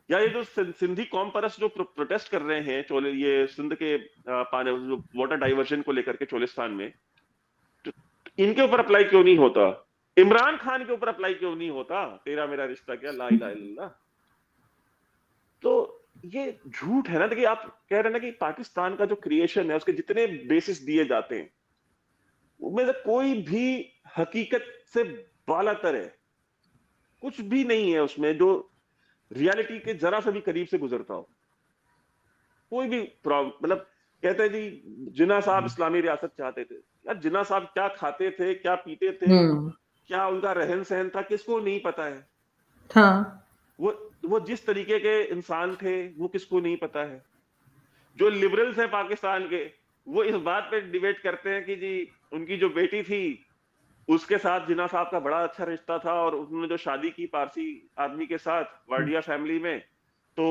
या ये जो सिंधी कौम परस्त जो प्रोटेस्ट कर रहे हैं चोले, ये सिंध के वाटर डाइवर्जन को लेकर के चोलिस्तान में, तो इनके ऊपर अप्लाई क्यों नहीं होता, इमरान खान के ऊपर अप्लाई क्यों नहीं होता तेरा मेरा रिश्ता क्या, ला इलाहा इल्लल्लाह। तो ये झूठ है ना। देखिए आप कह रहे हैं ना कि पाकिस्तान का जो क्रिएशन है उसके जितने बेसिस दिए जाते हैं, उनमें से कोई भी हकीकत से बालातर है, कुछ भी नहीं है उसमें जो रियलिटी के जरा सा भी करीब से गुजरता हो। कोई भी मतलब कहते हैं जी जिन्ना साहब इस्लामी रियासत चाहते थे, यार जिन्ना साहब क्या खाते थे, क्या पीते थे, हम्म, क्या उनका रहन सहन था, किसको नहीं पता है। हाँ, वो वो जिस तरीके के इंसान थे वो किसको नहीं पता है। जो लिबरल्स हैं पाकिस्तान के, वो इस बात पे डिबेट करते हैं कि जी उनकी जो बेटी थी उसके साथ जिन्ना साहब का बड़ा अच्छा रिश्ता था, और उन्होंने जो शादी की पारसी आदमी के साथ वाडिया फैमिली में, तो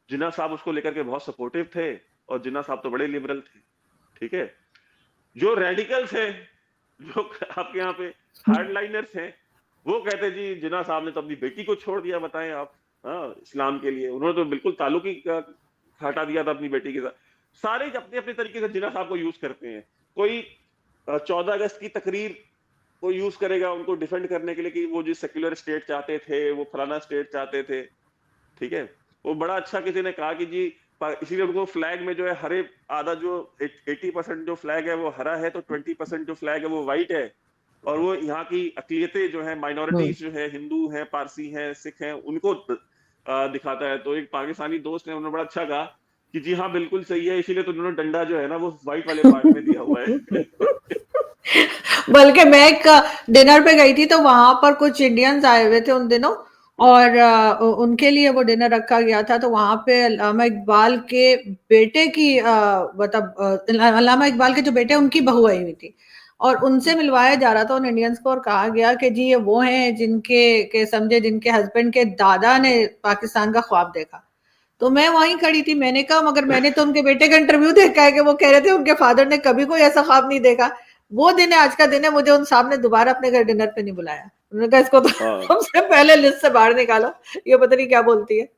जिन्ना साहब उसको लेकर के बहुत सपोर्टिव थे, और जिन्ना साहब तो बड़े लिबरल थे, ठीक है। जो रेडिकल्स हैं, जो आपके यहाँ पे हार्डलाइनर्स हैं, वो कहते हैं जी जिन्ना साहब ने तो अपनी बेटी को छोड़ दिया, बताएं आप। हाँ, इस्लाम के लिए उन्होंने तो बिल्कुल ताल्लुक ही हटा दिया था अपनी बेटी के साथ। सारे अपने अपने तरीके से जिन्ना साहब को यूज करते हैं। कोई 14 अगस्त की तकरीर को यूज करेगा उनको डिफेंड करने के लिए कि वो जो सेक्युलर स्टेट चाहते थे, वो फलाना स्टेट चाहते थे, ठीक है। वो बड़ा अच्छा किसी ने कहा कि जी इसीलिए उनको फ्लैग में जो है हरे, आधा जो 80% जो फ्लैग है वो हरा है, तो 20% जो फ्लैग है वो व्हाइट है। और वो यहाँ की अकलियतें जो है, हम्म, माइनॉरिटीज जो है, हिंदू हैं, पारसी हैं, सिख हैं, उनको दिखाता है। तो एक पाकिस्तानी दोस्त ने उन्होंने बड़ा अच्छा कहा कि जी हाँ बिल्कुल सही है, इसीलिए तो उन्होंने डंडा जो है ना वो व्हाइट वाले पार्ट में दिया हुआ है। बल्कि मैं एक डिनर पे गई थी तो वहां पर कुछ इंडियंस आए हुए थे उन दिनों, और उनके लिए वो डिनर रखा गया था, तो वहां पे अल्लामा इकबाल के बेटे की मतलब अल्लामा इकबाल के जो बेटे हैं, उनकी बहू आई हुई थी, और उनसे मिलवाया जा रहा था उन इंडियंस को, और कहा गया कि जी ये वो हैं जिनके के समझे जिनके हस्बैंड के दादा ने पाकिस्तान का ख्वाब देखा। तो मैं वहीं खड़ी थी, मैंने कहा मगर मैंने तो उनके बेटे का इंटरव्यू देखा है कि वो कह रहे थे उनके फादर ने कभी कोई ऐसा ख्वाब नहीं देखा। वो दिन है, आज का दिन है, मुझे उन साहब ने दोबारा अपने घर डिनर पे नहीं बुलाया। उन्होंने कहा इसको तो हाँ, सबसे पहले लिस्ट से बाहर निकालो, ये पता नहीं क्या बोलती है।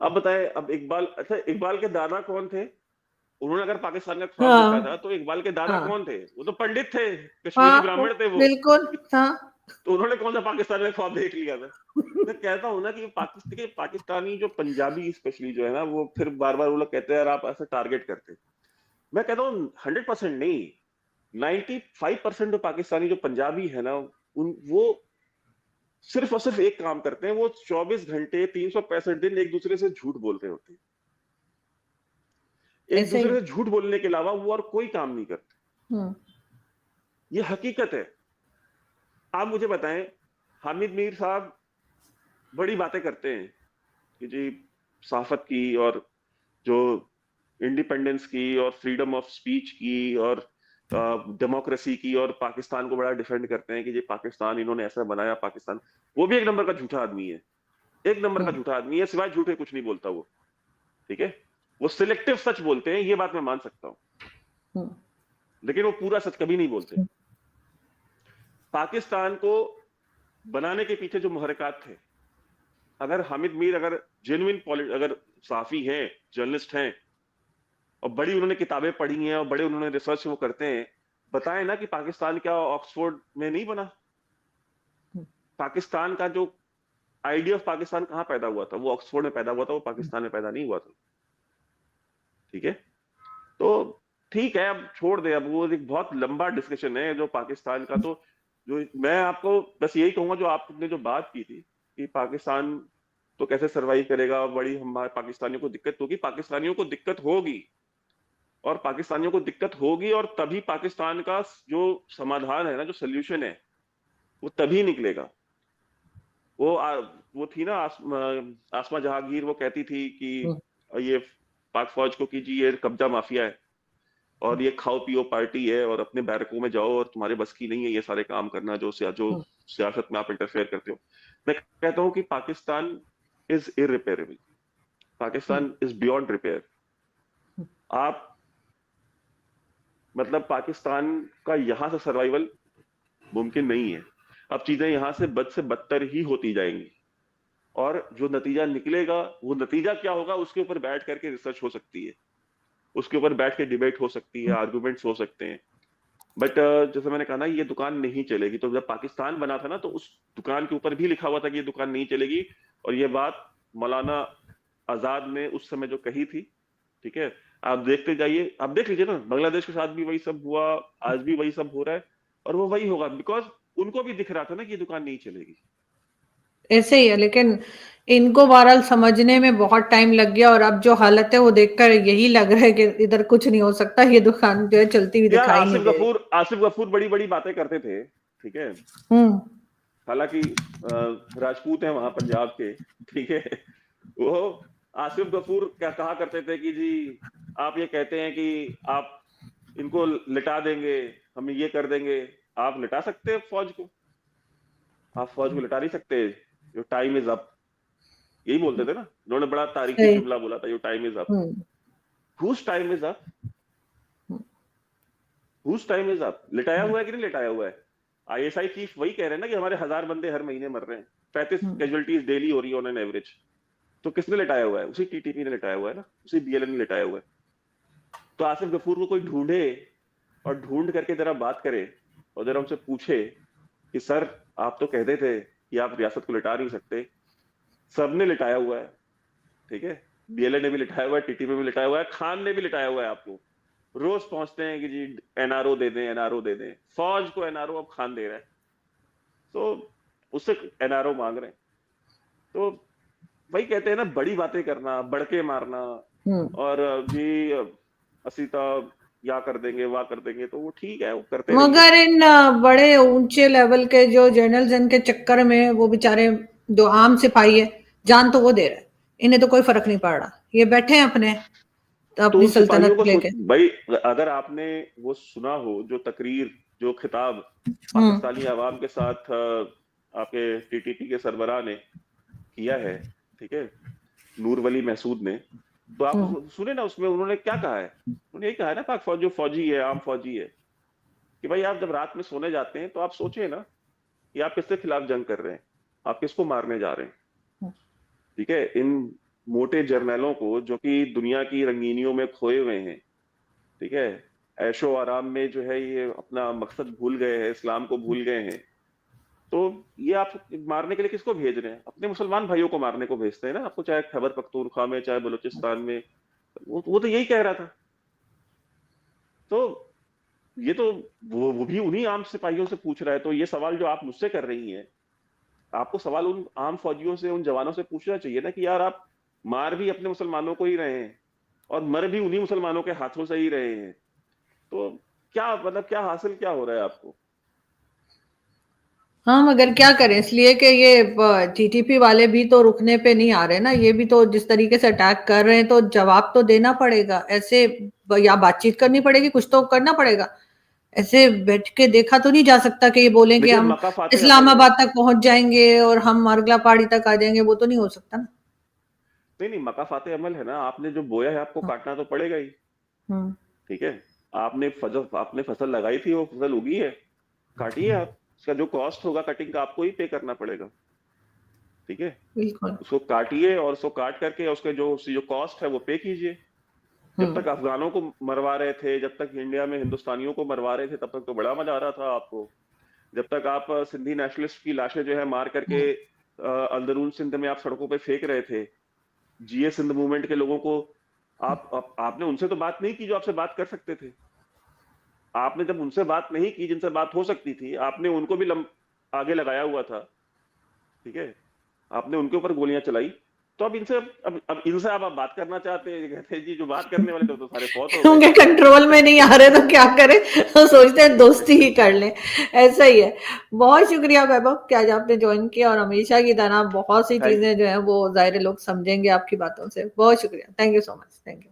अब बताएं, अब इकबाल, अच्छा इकबाल के दादा कौन थे? उन्होंने अगर पाकिस्तान का ख्वाब देखा था हाँ, तो इकबाल के दादा हाँ, कौन थे? वो तो पंडित थे, कश्मीरी हाँ, ब्राह्मण थे वो। बिल्कुल, हाँ, तो उन्होंने कौन सा पाकिस्तान में ख्वाब देख लिया था? मैं कहता हूँ ना कि पाकिस्तानी जो पंजाबी स्पेशली जो है ना, वो फिर बार बार वो लोग कहते हैं यार आप ऐसे टारगेट करते हैं। मैं कहता हूँ 100% नहीं, 95% जो पाकिस्तानी जो पंजाबी है ना, उन वो सिर्फ और सिर्फ एक काम करते हैं, वो 24 घंटे 365 दिन एक दूसरे से झूठ बोल रहे होते हैं। एक ऐसे ही। दूसरे से झूठ बोलने के अलावा वो और कोई काम नहीं करते। हम्म, ये हकीकत है। आप मुझे बताएं, हामिद मीर साहब बड़ी बातें करते हैं कि जी सहाफत की, और जो इंडिपेंडेंस की, और फ्रीडम ऑफ स्पीच की, और डेमोक्रेसी की, और पाकिस्तान को बड़ा डिफेंड करते हैं कि जी पाकिस्तान इन्होंने ऐसा बनाया, पाकिस्तान। वो भी एक नंबर का झूठा आदमी है, एक नंबर का हम्म, झूठा आदमी है, सिवाय झूठे कुछ नहीं बोलता वो, ठीक है। वो सिलेक्टिव सच बोलते हैं, ये बात मैं मान सकता हूँ, हम्म, लेकिन वो पूरा सच कभी नहीं बोलते। पाकिस्तान को बनाने के पीछे जो मुहरकात थे, अगर हामिद मीर अगर जेन्युइन अगर साफी हैं, जर्नलिस्ट हैं, और बड़ी उन्होंने किताबें पढ़ी हैं, और बड़े उन्होंने रिसर्च वो करते हैं, बताएं ना कि पाकिस्तान क्या ऑक्सफोर्ड में नहीं बना? पाकिस्तान का जो आइडिया ऑफ पाकिस्तान कहाँ पैदा हुआ था? वो ऑक्सफोर्ड में पैदा हुआ था, वो पाकिस्तान में पैदा नहीं हुआ था, ठीक है। तो ठीक है, अब छोड़ दे, अब वो एक बहुत लंबा डिस्कशन है जो पाकिस्तान का। तो जो मैं आपको बस यही कहूंगा, जो आपने जो बात की थी कि पाकिस्तान तो कैसे सरवाइव करेगा, और बड़ी हमारे पाकिस्तानियों को दिक्कत होगी, पाकिस्तानियों को दिक्कत होगी, और पाकिस्तानियों को दिक्कत होगी, और तभी पाकिस्तान का जो समाधान है ना, जो सोल्यूशन है, वो तभी निकलेगा। वो थी ना आसमा जहांगीर, वो कहती थी कि हम्म, ये पाक फौज को कि जी ये कब्जा माफिया है और ये खाओ पियो पार्टी है और अपने बैरकों में जाओ और तुम्हारे बस की नहीं है ये सारे काम करना जो हम्म, सियासत में आप इंटरफेयर करते हो। मैं कहता हूं कि Pakistan is irreparable, hmm, Pakistan is beyond repair. आप मतलब पाकिस्तान का यहां से सर्वाइवल मुमकिन नहीं है। अब चीजें यहां से बद से बदतर ही होती जाएंगी और जो नतीजा निकलेगा वो नतीजा क्या होगा उसके ऊपर बैठ करके रिसर्च हो सकती है, उसके ऊपर बैठ के डिबेट हो सकती है, हम्म। आर्गुमेंट्स हो सकते हैं। बट जैसे मैंने कहा ना ये दुकान नहीं चलेगी। तो जब पाकिस्तान बना था ना तो उस दुकान के ऊपर भी लिखा हुआ था कि ये दुकान नहीं चलेगी। और ये बात मौलाना आजाद ने उस समय जो कही थी, ठीक है, आप देखते जाइए, आप देख लीजिए ना, बांग्लादेश के साथ भी वही सब हुआ, आज भी वही सब हो रहा है और वो वही होगा, बिकॉज उनको भी दिख रहा था ना कि ये दुकान नहीं चलेगी। ऐसे ही है, लेकिन इनको बहरहाल समझने में बहुत टाइम लग गया और अब जो हालत है वो देखकर यही लग रहा है कि इधर कुछ नहीं हो सकता, ये दुकान जो है चलती हुई यार दिखाई नहीं दे रही। आसिफ गफूर बड़ी बड़ी बातें करते थे, ठीक है, हम्म, हालांकि राजपूत हैं वहां पंजाब के, ठीक है, वो आसिफ गफूर क्या कहा करते थे कि जी आप ये कहते हैं कि आप इनको लिटा देंगे, हम ये कर देंगे। आप लिटा सकते हैं फौज को? आप फौज को लिटा नहीं सकते। योर टाइम इज अप, यही बोलते थे ना, उन्होंने बड़ा तारीखी सही। जुमला बोला था, your time is up. Hmm, whose time is up? Whose time is up? लिटाया हुआ है कि नहीं लिटाया हुआ है? आईएसआई चीफ वही कह रहे हैं ना कि हमारे 1000 बंदे हर महीने मर रहे हैं, 35 हम्म, कैजुअलिटीज डेली हो रही है ऑन एन एवरेज। तो किसने लिटाया हुआ है? उसी टीटीपी ने लिटाया हुआ है ना, उसी बीएलएन ने लिटाया हुआ है। तो आसिफ गफूर को कोई ढूंढे और ढूंढ करके जरा बात करे और जरा उनसे पूछे कि सर आप तो कहते थे कि आप रियासत को लिटा नहीं सकते, सबने लिटाया हुआ है, ठीक है, बीएलए ने भी लिटाया हुआ है, टीटीपी भी लिटाया हुआ है, खान ने भी लिटाया हुआ है आपको। रोज पहुंचते हैं कि जी एनआरओ दे दें, एनआरओ दे दें, फौज को एनआरओ अब खान दे रहा है, तो उससे एनआरओ मांग रहे हैं। तो वही कहते हैं ना, बड़ी बातें करना, बड़के मारना हम्म। और जी असीता या कर देंगे वाह कर देंगे, तो वो ठीक है, वो करते रहिए। मगर इन बड़े ऊंचे लेवल के जो जर्नल्स इनके चक्कर में वो बेचारे जो आम सिपाही है, जान तो वो दे रहे हैं, इन्हें तो कोई फर्क नहीं पड़ रहा, ये बैठे हैं अपने तो तो अपनी उन सिपाहियों सल्तनत को लेके। भाई, अगर आपने वो सुना हो जो तकरीर, जो खिताब हम्म, पाकिस्तानी आवाम के साथ आपके टीटीपी के सरबराह ने किया है, ठीक है, नूर वली महसूद ने, तो आप हम्म। सुने ना, उसमें उन्होंने क्या कहा है? उन्होंने यही कहा है ना, पाक फौज जो फौजी है, आम फौजी है, कि भाई आप जब रात में सोने जाते हैं तो आप सोचिए ना कि आप किसके खिलाफ जंग कर रहे हैं, आप किसको मारने जा रहे हैं, ठीक है। इन मोटे जर्नैलों को जो कि दुनिया की रंगीनियों में खोए हुए हैं, ठीक है, ऐशो आराम में जो है ये अपना मकसद भूल गए हैं, इस्लाम को भूल गए हैं, तो ये आप मारने के लिए किसको भेज रहे हैं? अपने मुसलमान भाइयों को मारने को भेजते हैं ना आपको, चाहे खैबर पख्तूनख्वा में, चाहे बलूचिस्तान में। वो तो यही कह रहा था। तो ये तो वो भी उन्हीं आम सिपाहियों से पूछ रहा है। तो ये सवाल जो आप मुझसे कर रही हैं, आपको सवाल उन आम फौजियों से, उन जवानों से पूछना चाहिए ना कि यार आप मार भी अपने मुसलमानों को ही रहे हैं और मर भी उन्हीं मुसलमानों के हाथों से ही रहे हैं। तो क्या मतलब, क्या हासिल क्या हो रहा है आपको? हाँ, मगर क्या करें, इसलिए कि ये टीटीपी वाले भी तो रुकने पे नहीं आ रहे ना, ये भी तो जिस तरीके से अटैक कर रहे हैं तो जवाब तो देना पड़ेगा ऐसे, या बातचीत करनी पड़ेगी, कुछ तो करना पड़ेगा। ऐसे बैठ के देखा तो नहीं जा सकता कि ये बोलेंगे देखिए हम मका फाते अमल है। इस्लामाबाद तक पहुंच जाएंगे और हम अरगला पहाड़ी तक आ जाएंगे, वो तो नहीं हो सकता ना। नहीं नहीं, मका फाते अमल है ना, आपने जो बोया है आपको हाँ, काटना तो पड़ेगा ही, हम्म, ठीक है। आपने फसल लगाई थी, वो फसल उगी है, काटिए आप। उसका जो कॉस्ट होगा कटिंग का आपको ही पे करना पड़ेगा, ठीक है। बिल्कुल। उसको काटिए और उसको काट करके उसके जो उसकी जो कॉस्ट है वो पे कीजिए। जब हम्म, तक अफगानों को मरवा रहे थे, जब तक इंडिया में हिंदुस्तानियों को मरवा रहे थे, तब तक तो बड़ा मजा आ रहा था आपको। जब तक आप सिंधी नेशनलिस्ट की लाशें जो है मार करके हम्म, अंदरून सिंध में आप सड़कों पे फेंक रहे थे, जीए सिंध मूवमेंट के लोगों को, आपने उनसे तो बात नहीं की जो आपसे बात कर सकते थे। आपने जब उनसे बात नहीं की जिनसे बात हो सकती थी, आपने उनको भी आगे लगाया हुआ था, ठीक है, आपने उनके ऊपर गोलियां चलाई। तो अब इनसे अब इनसे आप बात करना चाहते हैं, कहते हैं जी जो बात करने वाले थे तो सारे फौत हो गए। उनके कंट्रोल में नहीं आ रहे तो क्या करें, तो सोचते हैं दोस्ती ही कर लें, ऐसा ही है। बहुत शुक्रिया वैभव कि आज आपने ज्वाइन किया, और हमेशा की तरह बहुत सी थैंक चीजें जो है वो ज़ाहिर है लोग समझेंगे आपकी बातों से। बहुत शुक्रिया, thank you so much, thank you.